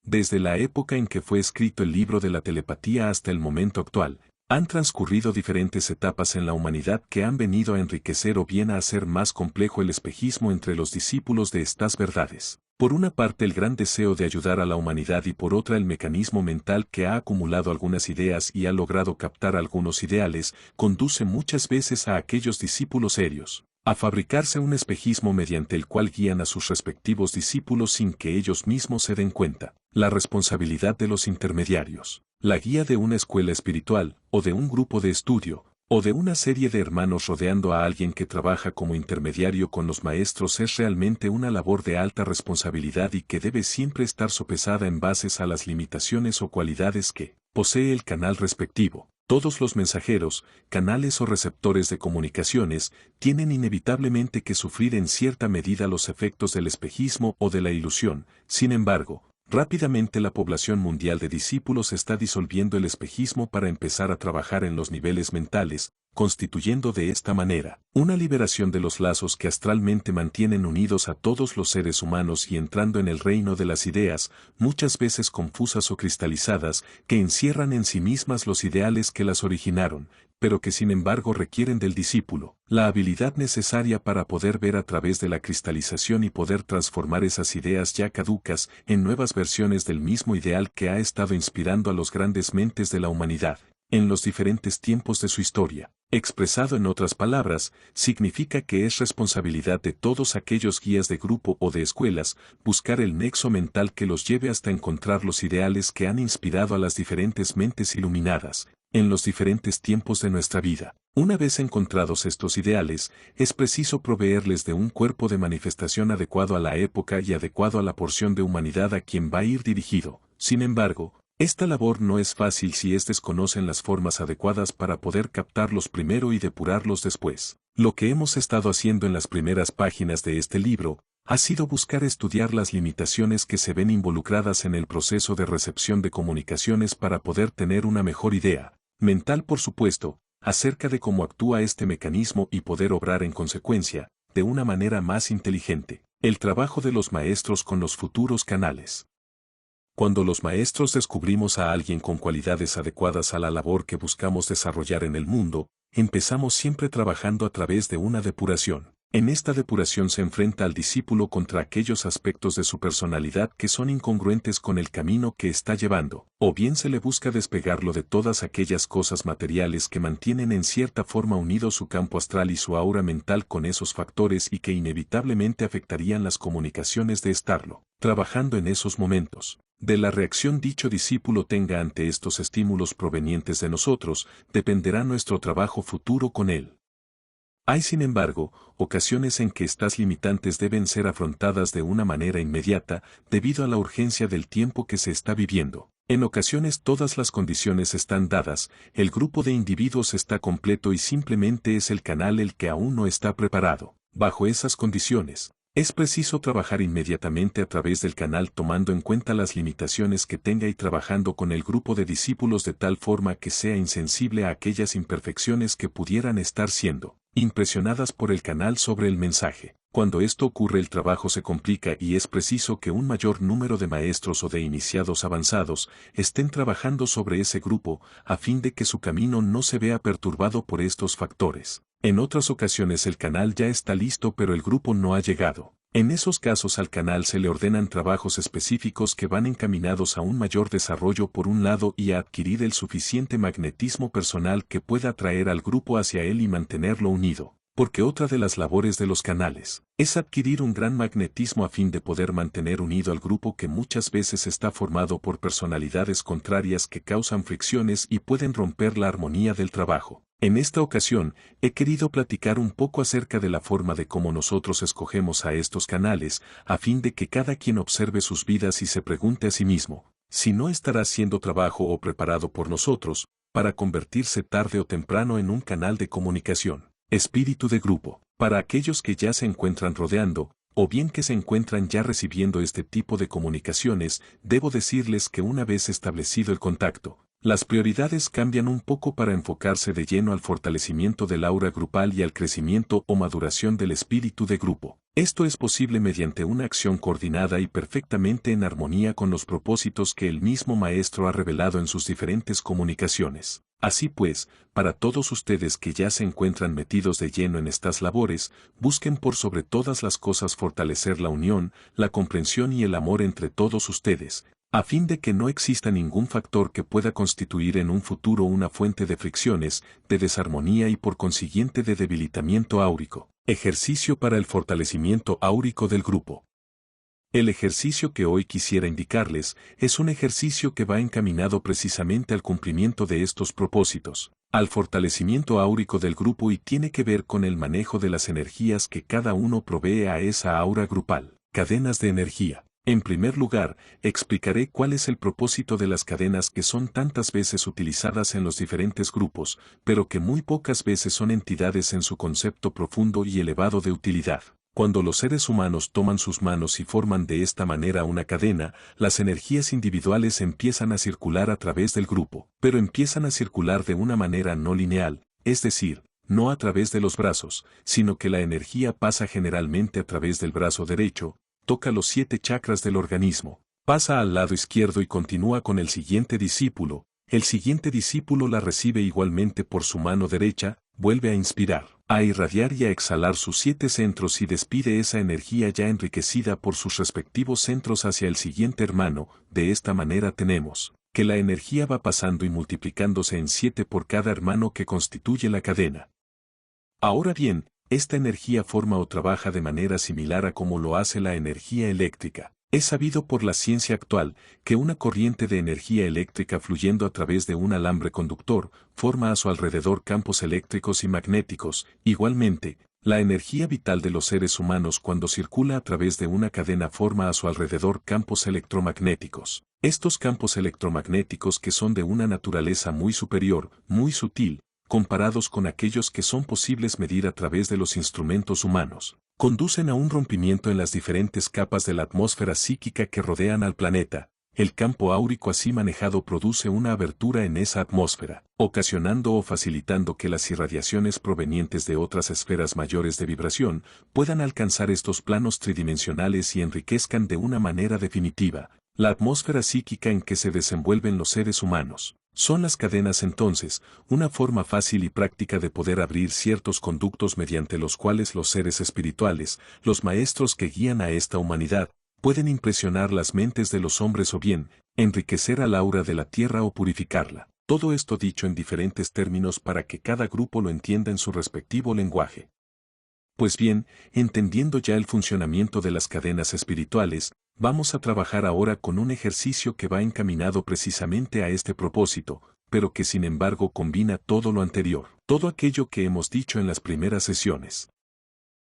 Desde la época en que fue escrito el libro de la telepatía hasta el momento actual, Han transcurrido diferentes etapas en la humanidad que han venido a enriquecer o bien a hacer más complejo el espejismo entre los discípulos de estas verdades. Por una parte el gran deseo de ayudar a la humanidad y por otra el mecanismo mental que ha acumulado algunas ideas y ha logrado captar algunos ideales, conduce muchas veces a aquellos discípulos serios a fabricarse un espejismo mediante el cual guían a sus respectivos discípulos sin que ellos mismos se den cuenta. La responsabilidad de los intermediarios. La guía de una escuela espiritual, o de un grupo de estudio, o de una serie de hermanos rodeando a alguien que trabaja como intermediario con los maestros es realmente una labor de alta responsabilidad y que debe siempre estar sopesada en bases a las limitaciones o cualidades que posee el canal respectivo. Todos los mensajeros, canales o receptores de comunicaciones, tienen inevitablemente que sufrir en cierta medida los efectos del espejismo o de la ilusión. Sin embargo, rápidamente la población mundial de discípulos está disolviendo el espejismo para empezar a trabajar en los niveles mentales, constituyendo de esta manera una liberación de los lazos que astralmente mantienen unidos a todos los seres humanos y entrando en el reino de las ideas, muchas veces confusas o cristalizadas, que encierran en sí mismas los ideales que las originaron, pero que sin embargo requieren del discípulo la habilidad necesaria para poder ver a través de la cristalización y poder transformar esas ideas ya caducas en nuevas versiones del mismo ideal que ha estado inspirando a los grandes mentes de la humanidad en los diferentes tiempos de su historia. Expresado en otras palabras, significa que es responsabilidad de todos aquellos guías de grupo o de escuelas buscar el nexo mental que los lleve hasta encontrar los ideales que han inspirado a las diferentes mentes iluminadas en los diferentes tiempos de nuestra vida. Una vez encontrados estos ideales, es preciso proveerles de un cuerpo de manifestación adecuado a la época y adecuado a la porción de humanidad a quien va a ir dirigido. Sin embargo, esta labor no es fácil si desconocen las formas adecuadas para poder captarlos primero y depurarlos después. Lo que hemos estado haciendo en las primeras páginas de este libro ha sido buscar estudiar las limitaciones que se ven involucradas en el proceso de recepción de comunicaciones para poder tener una mejor idea, mental por supuesto, acerca de cómo actúa este mecanismo y poder obrar en consecuencia, de una manera más inteligente. El trabajo de los maestros con los futuros canales. Cuando los maestros descubrimos a alguien con cualidades adecuadas a la labor que buscamos desarrollar en el mundo, empezamos siempre trabajando a través de una depuración. En esta depuración se enfrenta al discípulo contra aquellos aspectos de su personalidad que son incongruentes con el camino que está llevando, o bien se le busca despegarlo de todas aquellas cosas materiales que mantienen en cierta forma unido su campo astral y su aura mental con esos factores y que inevitablemente afectarían las comunicaciones de estarlo trabajando en esos momentos. De la reacción dicho discípulo tenga ante estos estímulos provenientes de nosotros, dependerá nuestro trabajo futuro con él. Hay sin embargo, ocasiones en que estas limitantes deben ser afrontadas de una manera inmediata, debido a la urgencia del tiempo que se está viviendo. En ocasiones todas las condiciones están dadas, el grupo de individuos está completo y simplemente es el canal el que aún no está preparado. Bajo esas condiciones, es preciso trabajar inmediatamente a través del canal tomando en cuenta las limitaciones que tenga y trabajando con el grupo de discípulos de tal forma que sea insensible a aquellas imperfecciones que pudieran estar siendo impresionadas por el canal sobre el mensaje. Cuando esto ocurre el trabajo se complica y es preciso que un mayor número de maestros o de iniciados avanzados estén trabajando sobre ese grupo a fin de que su camino no se vea perturbado por estos factores. En otras ocasiones el canal ya está listo pero el grupo no ha llegado. En esos casos al canal se le ordenan trabajos específicos que van encaminados a un mayor desarrollo por un lado y a adquirir el suficiente magnetismo personal que pueda atraer al grupo hacia él y mantenerlo unido. Porque otra de las labores de los canales es adquirir un gran magnetismo a fin de poder mantener unido al grupo que muchas veces está formado por personalidades contrarias que causan fricciones y pueden romper la armonía del trabajo. En esta ocasión, he querido platicar un poco acerca de la forma de cómo nosotros escogemos a estos canales, a fin de que cada quien observe sus vidas y se pregunte a sí mismo, si no estará haciendo trabajo o preparado por nosotros, para convertirse tarde o temprano en un canal de comunicación. Espíritu de grupo. Para aquellos que ya se encuentran rodeando, o bien que se encuentran ya recibiendo este tipo de comunicaciones, debo decirles que una vez establecido el contacto, las prioridades cambian un poco para enfocarse de lleno al fortalecimiento del aura grupal y al crecimiento o maduración del espíritu de grupo. Esto es posible mediante una acción coordinada y perfectamente en armonía con los propósitos que el mismo maestro ha revelado en sus diferentes comunicaciones. Así pues, para todos ustedes que ya se encuentran metidos de lleno en estas labores, busquen por sobre todas las cosas fortalecer la unión, la comprensión y el amor entre todos ustedes, a fin de que no exista ningún factor que pueda constituir en un futuro una fuente de fricciones, de desarmonía y por consiguiente de debilitamiento áurico. Ejercicio para el fortalecimiento áurico del grupo. El ejercicio que hoy quisiera indicarles es un ejercicio que va encaminado precisamente al cumplimiento de estos propósitos, al fortalecimiento áurico del grupo y tiene que ver con el manejo de las energías que cada uno provee a esa aura grupal, cadenas de energía. En primer lugar, explicaré cuál es el propósito de las cadenas que son tantas veces utilizadas en los diferentes grupos, pero que muy pocas veces son entidades en su concepto profundo y elevado de utilidad. Cuando los seres humanos toman sus manos y forman de esta manera una cadena, las energías individuales empiezan a circular a través del grupo, pero empiezan a circular de una manera no lineal, es decir, no a través de los brazos, sino que la energía pasa generalmente a través del brazo derecho, toca los 7 chakras del organismo, pasa al lado izquierdo y continúa con el siguiente discípulo la recibe igualmente por su mano derecha, vuelve a inspirar, a irradiar y a exhalar sus 7 centros y despide esa energía ya enriquecida por sus respectivos centros hacia el siguiente hermano. De esta manera tenemos que la energía va pasando y multiplicándose en 7 por cada hermano que constituye la cadena. Ahora bien, esta energía forma o trabaja de manera similar a como lo hace la energía eléctrica. Es sabido por la ciencia actual que una corriente de energía eléctrica fluyendo a través de un alambre conductor forma a su alrededor campos eléctricos y magnéticos. Igualmente, la energía vital de los seres humanos cuando circula a través de una cadena forma a su alrededor campos electromagnéticos. Estos campos electromagnéticos que son de una naturaleza muy superior, muy sutil, comparados con aquellos que son posibles medir a través de los instrumentos humanos, conducen a un rompimiento en las diferentes capas de la atmósfera psíquica que rodean al planeta. El campo áurico así manejado produce una abertura en esa atmósfera, ocasionando o facilitando que las irradiaciones provenientes de otras esferas mayores de vibración puedan alcanzar estos planos tridimensionales y enriquezcan de una manera definitiva la atmósfera psíquica en que se desenvuelven los seres humanos. Son las cadenas entonces, una forma fácil y práctica de poder abrir ciertos conductos mediante los cuales los seres espirituales, los maestros que guían a esta humanidad, pueden impresionar las mentes de los hombres o bien, enriquecer al aura de la tierra o purificarla. Todo esto dicho en diferentes términos para que cada grupo lo entienda en su respectivo lenguaje. Pues bien, entendiendo ya el funcionamiento de las cadenas espirituales, vamos a trabajar ahora con un ejercicio que va encaminado precisamente a este propósito, pero que sin embargo combina todo lo anterior, todo aquello que hemos dicho en las primeras sesiones.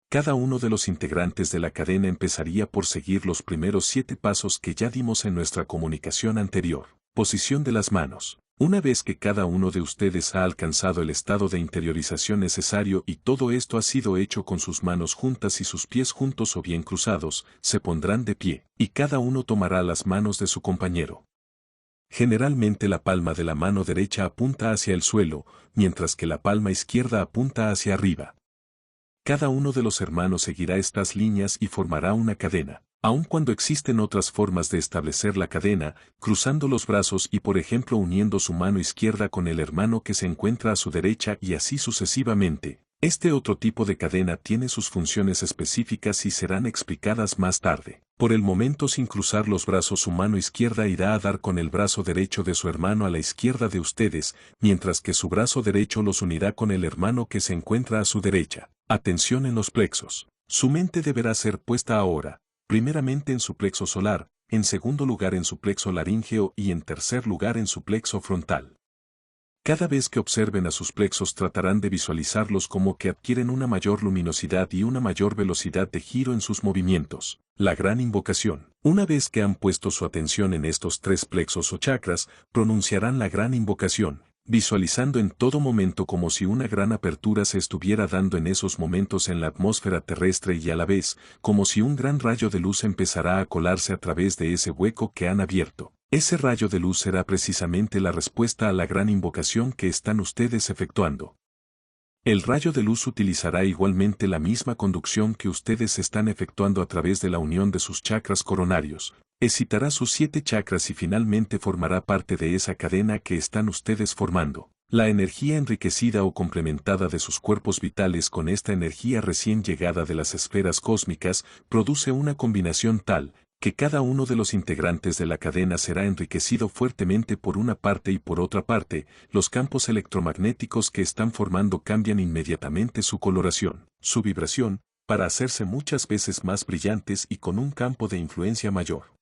Cada uno de los integrantes de la cadena empezaría por seguir los primeros 7 pasos que ya dimos en nuestra comunicación anterior. Posición de las manos. Una vez que cada uno de ustedes ha alcanzado el estado de interiorización necesario y todo esto ha sido hecho con sus manos juntas y sus pies juntos o bien cruzados, se pondrán de pie, y cada uno tomará las manos de su compañero. Generalmente la palma de la mano derecha apunta hacia el suelo, mientras que la palma izquierda apunta hacia arriba. Cada uno de los hermanos seguirá estas líneas y formará una cadena. Aun cuando existen otras formas de establecer la cadena, cruzando los brazos y por ejemplo uniendo su mano izquierda con el hermano que se encuentra a su derecha y así sucesivamente, este otro tipo de cadena tiene sus funciones específicas y serán explicadas más tarde. Por el momento sin cruzar los brazos su mano izquierda irá a dar con el brazo derecho de su hermano a la izquierda de ustedes, mientras que su brazo derecho los unirá con el hermano que se encuentra a su derecha. Atención en los plexos. Su mente deberá ser puesta ahora, primeramente en su plexo solar, en segundo lugar en su plexo laríngeo y en tercer lugar en su plexo frontal. Cada vez que observen a sus plexos tratarán de visualizarlos como que adquieren una mayor luminosidad y una mayor velocidad de giro en sus movimientos. La gran invocación. Una vez que han puesto su atención en estos 3 plexos o chakras, pronunciarán la gran invocación, visualizando en todo momento como si una gran apertura se estuviera dando en esos momentos en la atmósfera terrestre y a la vez, como si un gran rayo de luz empezará a colarse a través de ese hueco que han abierto. Ese rayo de luz será precisamente la respuesta a la gran invocación que están ustedes efectuando. El rayo de luz utilizará igualmente la misma conducción que ustedes están efectuando a través de la unión de sus chakras coronarios. Excitará sus 7 chakras y finalmente formará parte de esa cadena que están ustedes formando. La energía enriquecida o complementada de sus cuerpos vitales con esta energía recién llegada de las esferas cósmicas produce una combinación tal que cada uno de los integrantes de la cadena será enriquecido fuertemente por una parte y por otra parte, los campos electromagnéticos que están formando cambian inmediatamente su coloración, su vibración, para hacerse muchas veces más brillantes y con un campo de influencia mayor.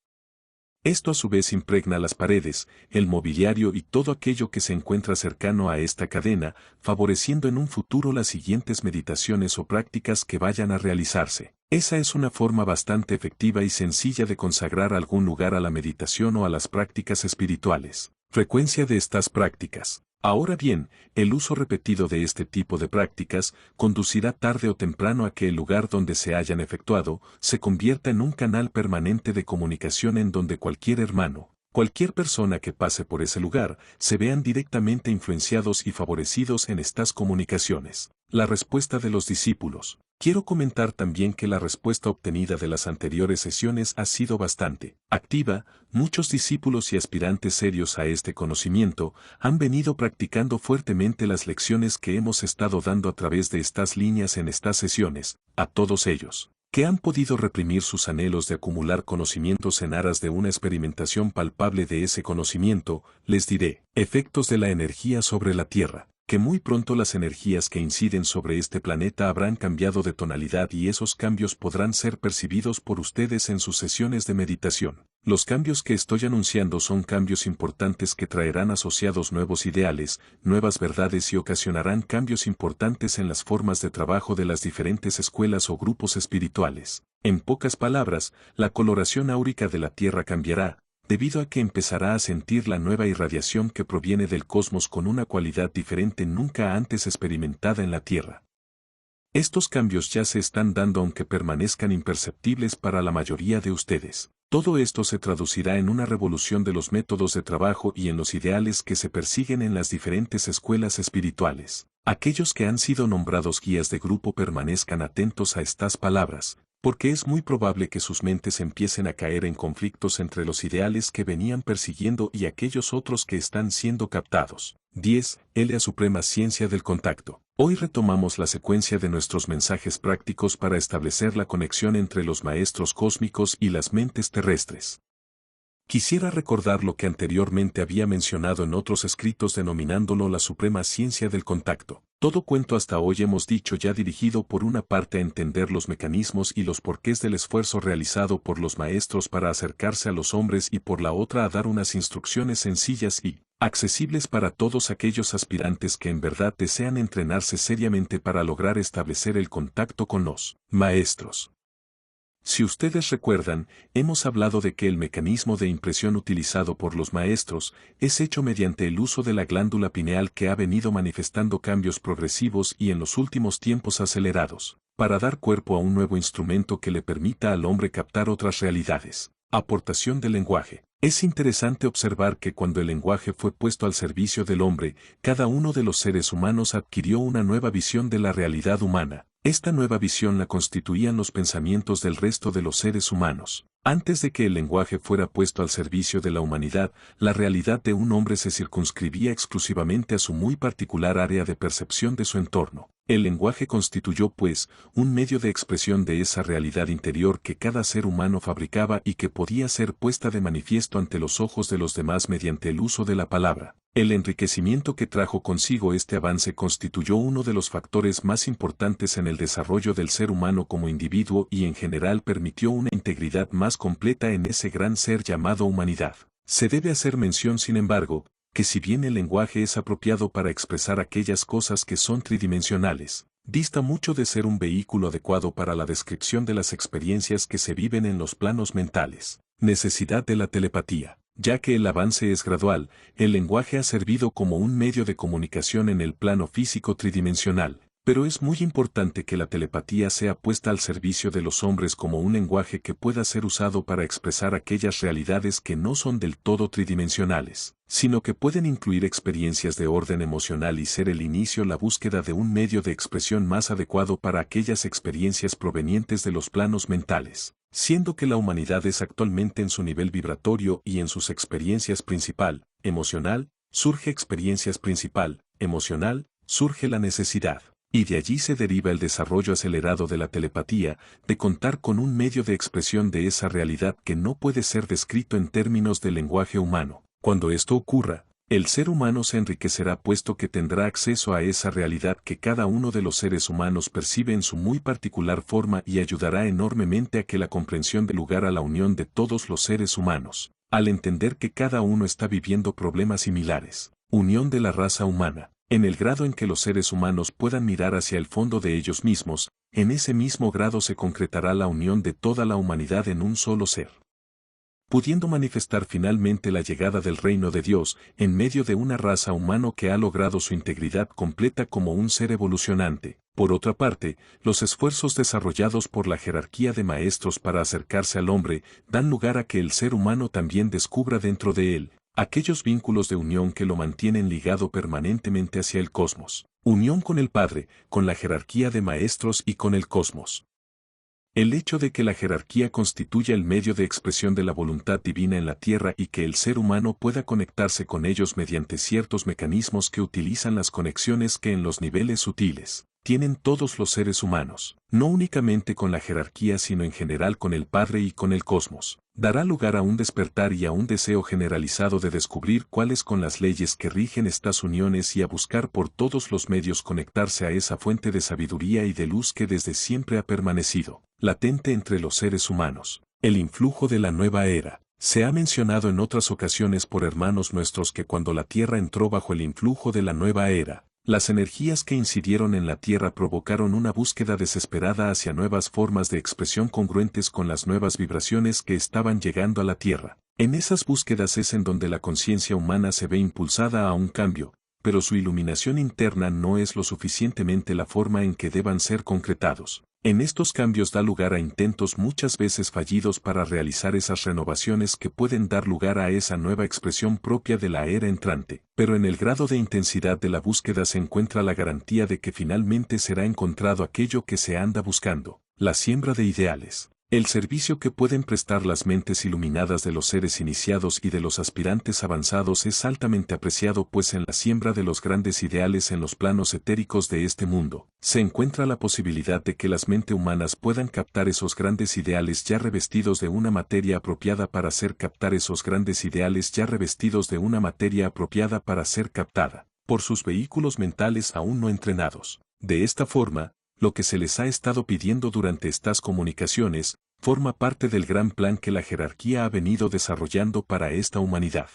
Esto a su vez impregna las paredes, el mobiliario y todo aquello que se encuentra cercano a esta cadena, favoreciendo en un futuro las siguientes meditaciones o prácticas que vayan a realizarse. Esa es una forma bastante efectiva y sencilla de consagrar algún lugar a la meditación o a las prácticas espirituales. Frecuencia de estas prácticas. Ahora bien, el uso repetido de este tipo de prácticas conducirá tarde o temprano a que el lugar donde se hayan efectuado se convierta en un canal permanente de comunicación en donde cualquier hermano, cualquier persona que pase por ese lugar, se vean directamente influenciados y favorecidos en estas comunicaciones. La respuesta de los discípulos. Quiero comentar también que la respuesta obtenida de las anteriores sesiones ha sido bastante activa. Muchos discípulos y aspirantes serios a este conocimiento han venido practicando fuertemente las lecciones que hemos estado dando a través de estas líneas en estas sesiones. A todos ellos, que han podido reprimir sus anhelos de acumular conocimientos en aras de una experimentación palpable de ese conocimiento, les diré, efectos de la energía sobre la Tierra. Que muy pronto las energías que inciden sobre este planeta habrán cambiado de tonalidad y esos cambios podrán ser percibidos por ustedes en sus sesiones de meditación. Los cambios que estoy anunciando son cambios importantes que traerán asociados nuevos ideales, nuevas verdades y ocasionarán cambios importantes en las formas de trabajo de las diferentes escuelas o grupos espirituales. En pocas palabras, la coloración áurica de la Tierra cambiará, debido a que empezará a sentir la nueva irradiación que proviene del cosmos con una cualidad diferente nunca antes experimentada en la Tierra. Estos cambios ya se están dando aunque permanezcan imperceptibles para la mayoría de ustedes. Todo esto se traducirá en una revolución de los métodos de trabajo y en los ideales que se persiguen en las diferentes escuelas espirituales. Aquellos que han sido nombrados guías de grupo permanezcan atentos a estas palabras, porque es muy probable que sus mentes empiecen a caer en conflictos entre los ideales que venían persiguiendo y aquellos otros que están siendo captados. 10. La Suprema Ciencia del Contacto. Hoy retomamos la secuencia de nuestros mensajes prácticos para establecer la conexión entre los maestros cósmicos y las mentes terrestres. Quisiera recordar lo que anteriormente había mencionado en otros escritos denominándolo la Suprema Ciencia del Contacto. Todo cuento hasta hoy hemos dicho ya dirigido por una parte a entender los mecanismos y los porqués del esfuerzo realizado por los maestros para acercarse a los hombres y por la otra a dar unas instrucciones sencillas y accesibles para todos aquellos aspirantes que en verdad desean entrenarse seriamente para lograr establecer el contacto con los maestros. Si ustedes recuerdan, hemos hablado de que el mecanismo de impresión utilizado por los maestros es hecho mediante el uso de la glándula pineal que ha venido manifestando cambios progresivos y en los últimos tiempos acelerados, para dar cuerpo a un nuevo instrumento que le permita al hombre captar otras realidades. Aportación del lenguaje. Es interesante observar que cuando el lenguaje fue puesto al servicio del hombre, cada uno de los seres humanos adquirió una nueva visión de la realidad humana. Esta nueva visión la constituían los pensamientos del resto de los seres humanos. Antes de que el lenguaje fuera puesto al servicio de la humanidad, la realidad de un hombre se circunscribía exclusivamente a su muy particular área de percepción de su entorno. El lenguaje constituyó, pues, un medio de expresión de esa realidad interior que cada ser humano fabricaba y que podía ser puesta de manifiesto ante los ojos de los demás mediante el uso de la palabra. El enriquecimiento que trajo consigo este avance constituyó uno de los factores más importantes en el desarrollo del ser humano como individuo y en general permitió una integridad más completa en ese gran ser llamado humanidad. Se debe hacer mención, sin embargo, que si bien el lenguaje es apropiado para expresar aquellas cosas que son tridimensionales, dista mucho de ser un vehículo adecuado para la descripción de las experiencias que se viven en los planos mentales. Necesidad de la telepatía. Ya que el avance es gradual, el lenguaje ha servido como un medio de comunicación en el plano físico tridimensional, pero es muy importante que la telepatía sea puesta al servicio de los hombres como un lenguaje que pueda ser usado para expresar aquellas realidades que no son del todo tridimensionales, sino que pueden incluir experiencias de orden emocional y ser el inicio la búsqueda de un medio de expresión más adecuado para aquellas experiencias provenientes de los planos mentales. Siendo que la humanidad es actualmente en su nivel vibratorio y en sus experiencias principal, emocional, surge experiencias principal, emocional, surge la necesidad. Y de allí se deriva el desarrollo acelerado de la telepatía, de contar con un medio de expresión de esa realidad que no puede ser descrito en términos del lenguaje humano. Cuando esto ocurra, el ser humano se enriquecerá puesto que tendrá acceso a esa realidad que cada uno de los seres humanos percibe en su muy particular forma y ayudará enormemente a que la comprensión dé lugar a la unión de todos los seres humanos, al entender que cada uno está viviendo problemas similares. Unión de la raza humana. En el grado en que los seres humanos puedan mirar hacia el fondo de ellos mismos, en ese mismo grado se concretará la unión de toda la humanidad en un solo ser, pudiendo manifestar finalmente la llegada del reino de Dios en medio de una raza humana que ha logrado su integridad completa como un ser evolucionante. Por otra parte, los esfuerzos desarrollados por la jerarquía de maestros para acercarse al hombre dan lugar a que el ser humano también descubra dentro de él aquellos vínculos de unión que lo mantienen ligado permanentemente hacia el cosmos. Unión con el Padre, con la jerarquía de maestros y con el cosmos. El hecho de que la jerarquía constituya el medio de expresión de la voluntad divina en la tierra y que el ser humano pueda conectarse con ellos mediante ciertos mecanismos que utilizan las conexiones que en los niveles sutiles tienen todos los seres humanos, no únicamente con la jerarquía sino en general con el Padre y con el cosmos, dará lugar a un despertar y a un deseo generalizado de descubrir cuáles con las leyes que rigen estas uniones y a buscar por todos los medios conectarse a esa fuente de sabiduría y de luz que desde siempre ha permanecido latente entre los seres humanos. El influjo de la nueva era. Se ha mencionado en otras ocasiones por hermanos nuestros que cuando la Tierra entró bajo el influjo de la nueva era, las energías que incidieron en la Tierra provocaron una búsqueda desesperada hacia nuevas formas de expresión congruentes con las nuevas vibraciones que estaban llegando a la Tierra. En esas búsquedas es en donde la conciencia humana se ve impulsada a un cambio, pero su iluminación interna no es lo suficientemente la forma en que deban ser concretados. En estos cambios da lugar a intentos muchas veces fallidos para realizar esas renovaciones que pueden dar lugar a esa nueva expresión propia de la era entrante, pero en el grado de intensidad de la búsqueda se encuentra la garantía de que finalmente será encontrado aquello que se anda buscando, la siembra de ideales. El servicio que pueden prestar las mentes iluminadas de los seres iniciados y de los aspirantes avanzados es altamente apreciado pues en la siembra de los grandes ideales en los planos etéricos de este mundo, se encuentra la posibilidad de que las mentes humanas puedan captar esos grandes ideales ya revestidos de una materia apropiada para ser captar esos grandes ideales ya revestidos de una materia apropiada para ser captada por sus vehículos mentales aún no entrenados. De esta forma, lo que se les ha estado pidiendo durante estas comunicaciones, forma parte del gran plan que la jerarquía ha venido desarrollando para esta humanidad.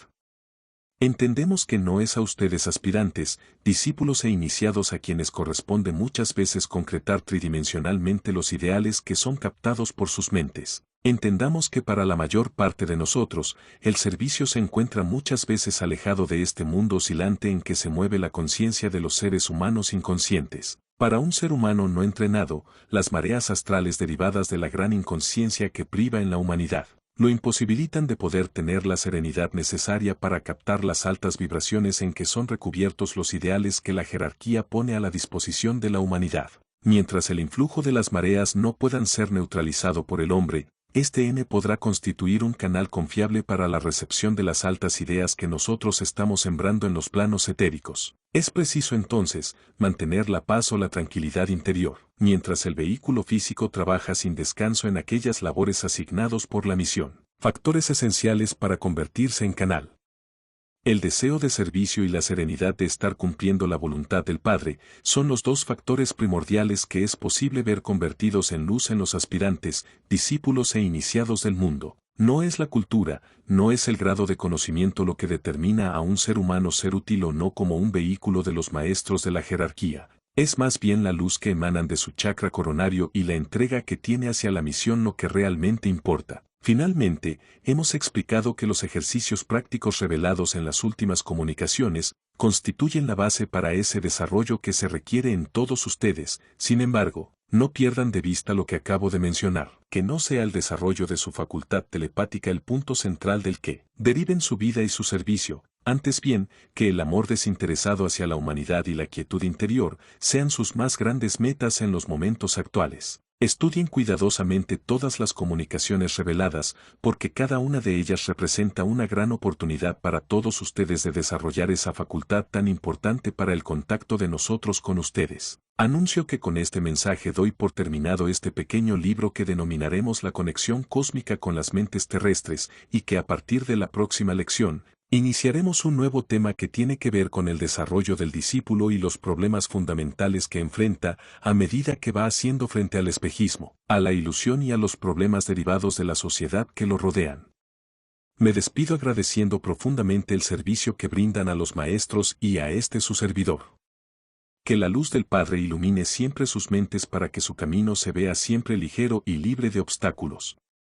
Entendemos que no es a ustedes aspirantes, discípulos e iniciados a quienes corresponde muchas veces concretar tridimensionalmente los ideales que son captados por sus mentes. Entendamos que para la mayor parte de nosotros, el servicio se encuentra muchas veces alejado de este mundo oscilante en que se mueve la conciencia de los seres humanos inconscientes. Para un ser humano no entrenado, las mareas astrales derivadas de la gran inconsciencia que priva en la humanidad, lo imposibilitan de poder tener la serenidad necesaria para captar las altas vibraciones en que son recubiertos los ideales que la jerarquía pone a la disposición de la humanidad. Mientras el influjo de las mareas no puedan ser neutralizado por el hombre, este N podrá constituir un canal confiable para la recepción de las altas ideas que nosotros estamos sembrando en los planos etéricos. Es preciso entonces mantener la paz o la tranquilidad interior, mientras el vehículo físico trabaja sin descanso en aquellas labores asignados por la misión. Factores esenciales para convertirse en canal. El deseo de servicio y la serenidad de estar cumpliendo la voluntad del Padre son los dos factores primordiales que es posible ver convertidos en luz en los aspirantes, discípulos e iniciados del mundo. No es la cultura, no es el grado de conocimiento lo que determina a un ser humano ser útil o no como un vehículo de los maestros de la jerarquía. Es más bien la luz que emanan de su chakra coronario y la entrega que tiene hacia la misión lo que realmente importa. Finalmente, hemos explicado que los ejercicios prácticos revelados en las últimas comunicaciones constituyen la base para ese desarrollo que se requiere en todos ustedes. Sin embargo, no pierdan de vista lo que acabo de mencionar, que no sea el desarrollo de su facultad telepática el punto central del que deriven su vida y su servicio, antes bien, que el amor desinteresado hacia la humanidad y la quietud interior sean sus más grandes metas en los momentos actuales. Estudien cuidadosamente todas las comunicaciones reveladas, porque cada una de ellas representa una gran oportunidad para todos ustedes de desarrollar esa facultad tan importante para el contacto de nosotros con ustedes. Anuncio que con este mensaje doy por terminado este pequeño libro que denominaremos La conexión cósmica con las mentes terrestres, y que a partir de la próxima lección, iniciaremos un nuevo tema que tiene que ver con el desarrollo del discípulo y los problemas fundamentales que enfrenta a medida que va haciendo frente al espejismo, a la ilusión y a los problemas derivados de la sociedad que lo rodean. Me despido agradeciendo profundamente el servicio que brindan a los maestros y a este su servidor. Que la luz del Padre ilumine siempre sus mentes para que su camino se vea siempre ligero y libre de obstáculos.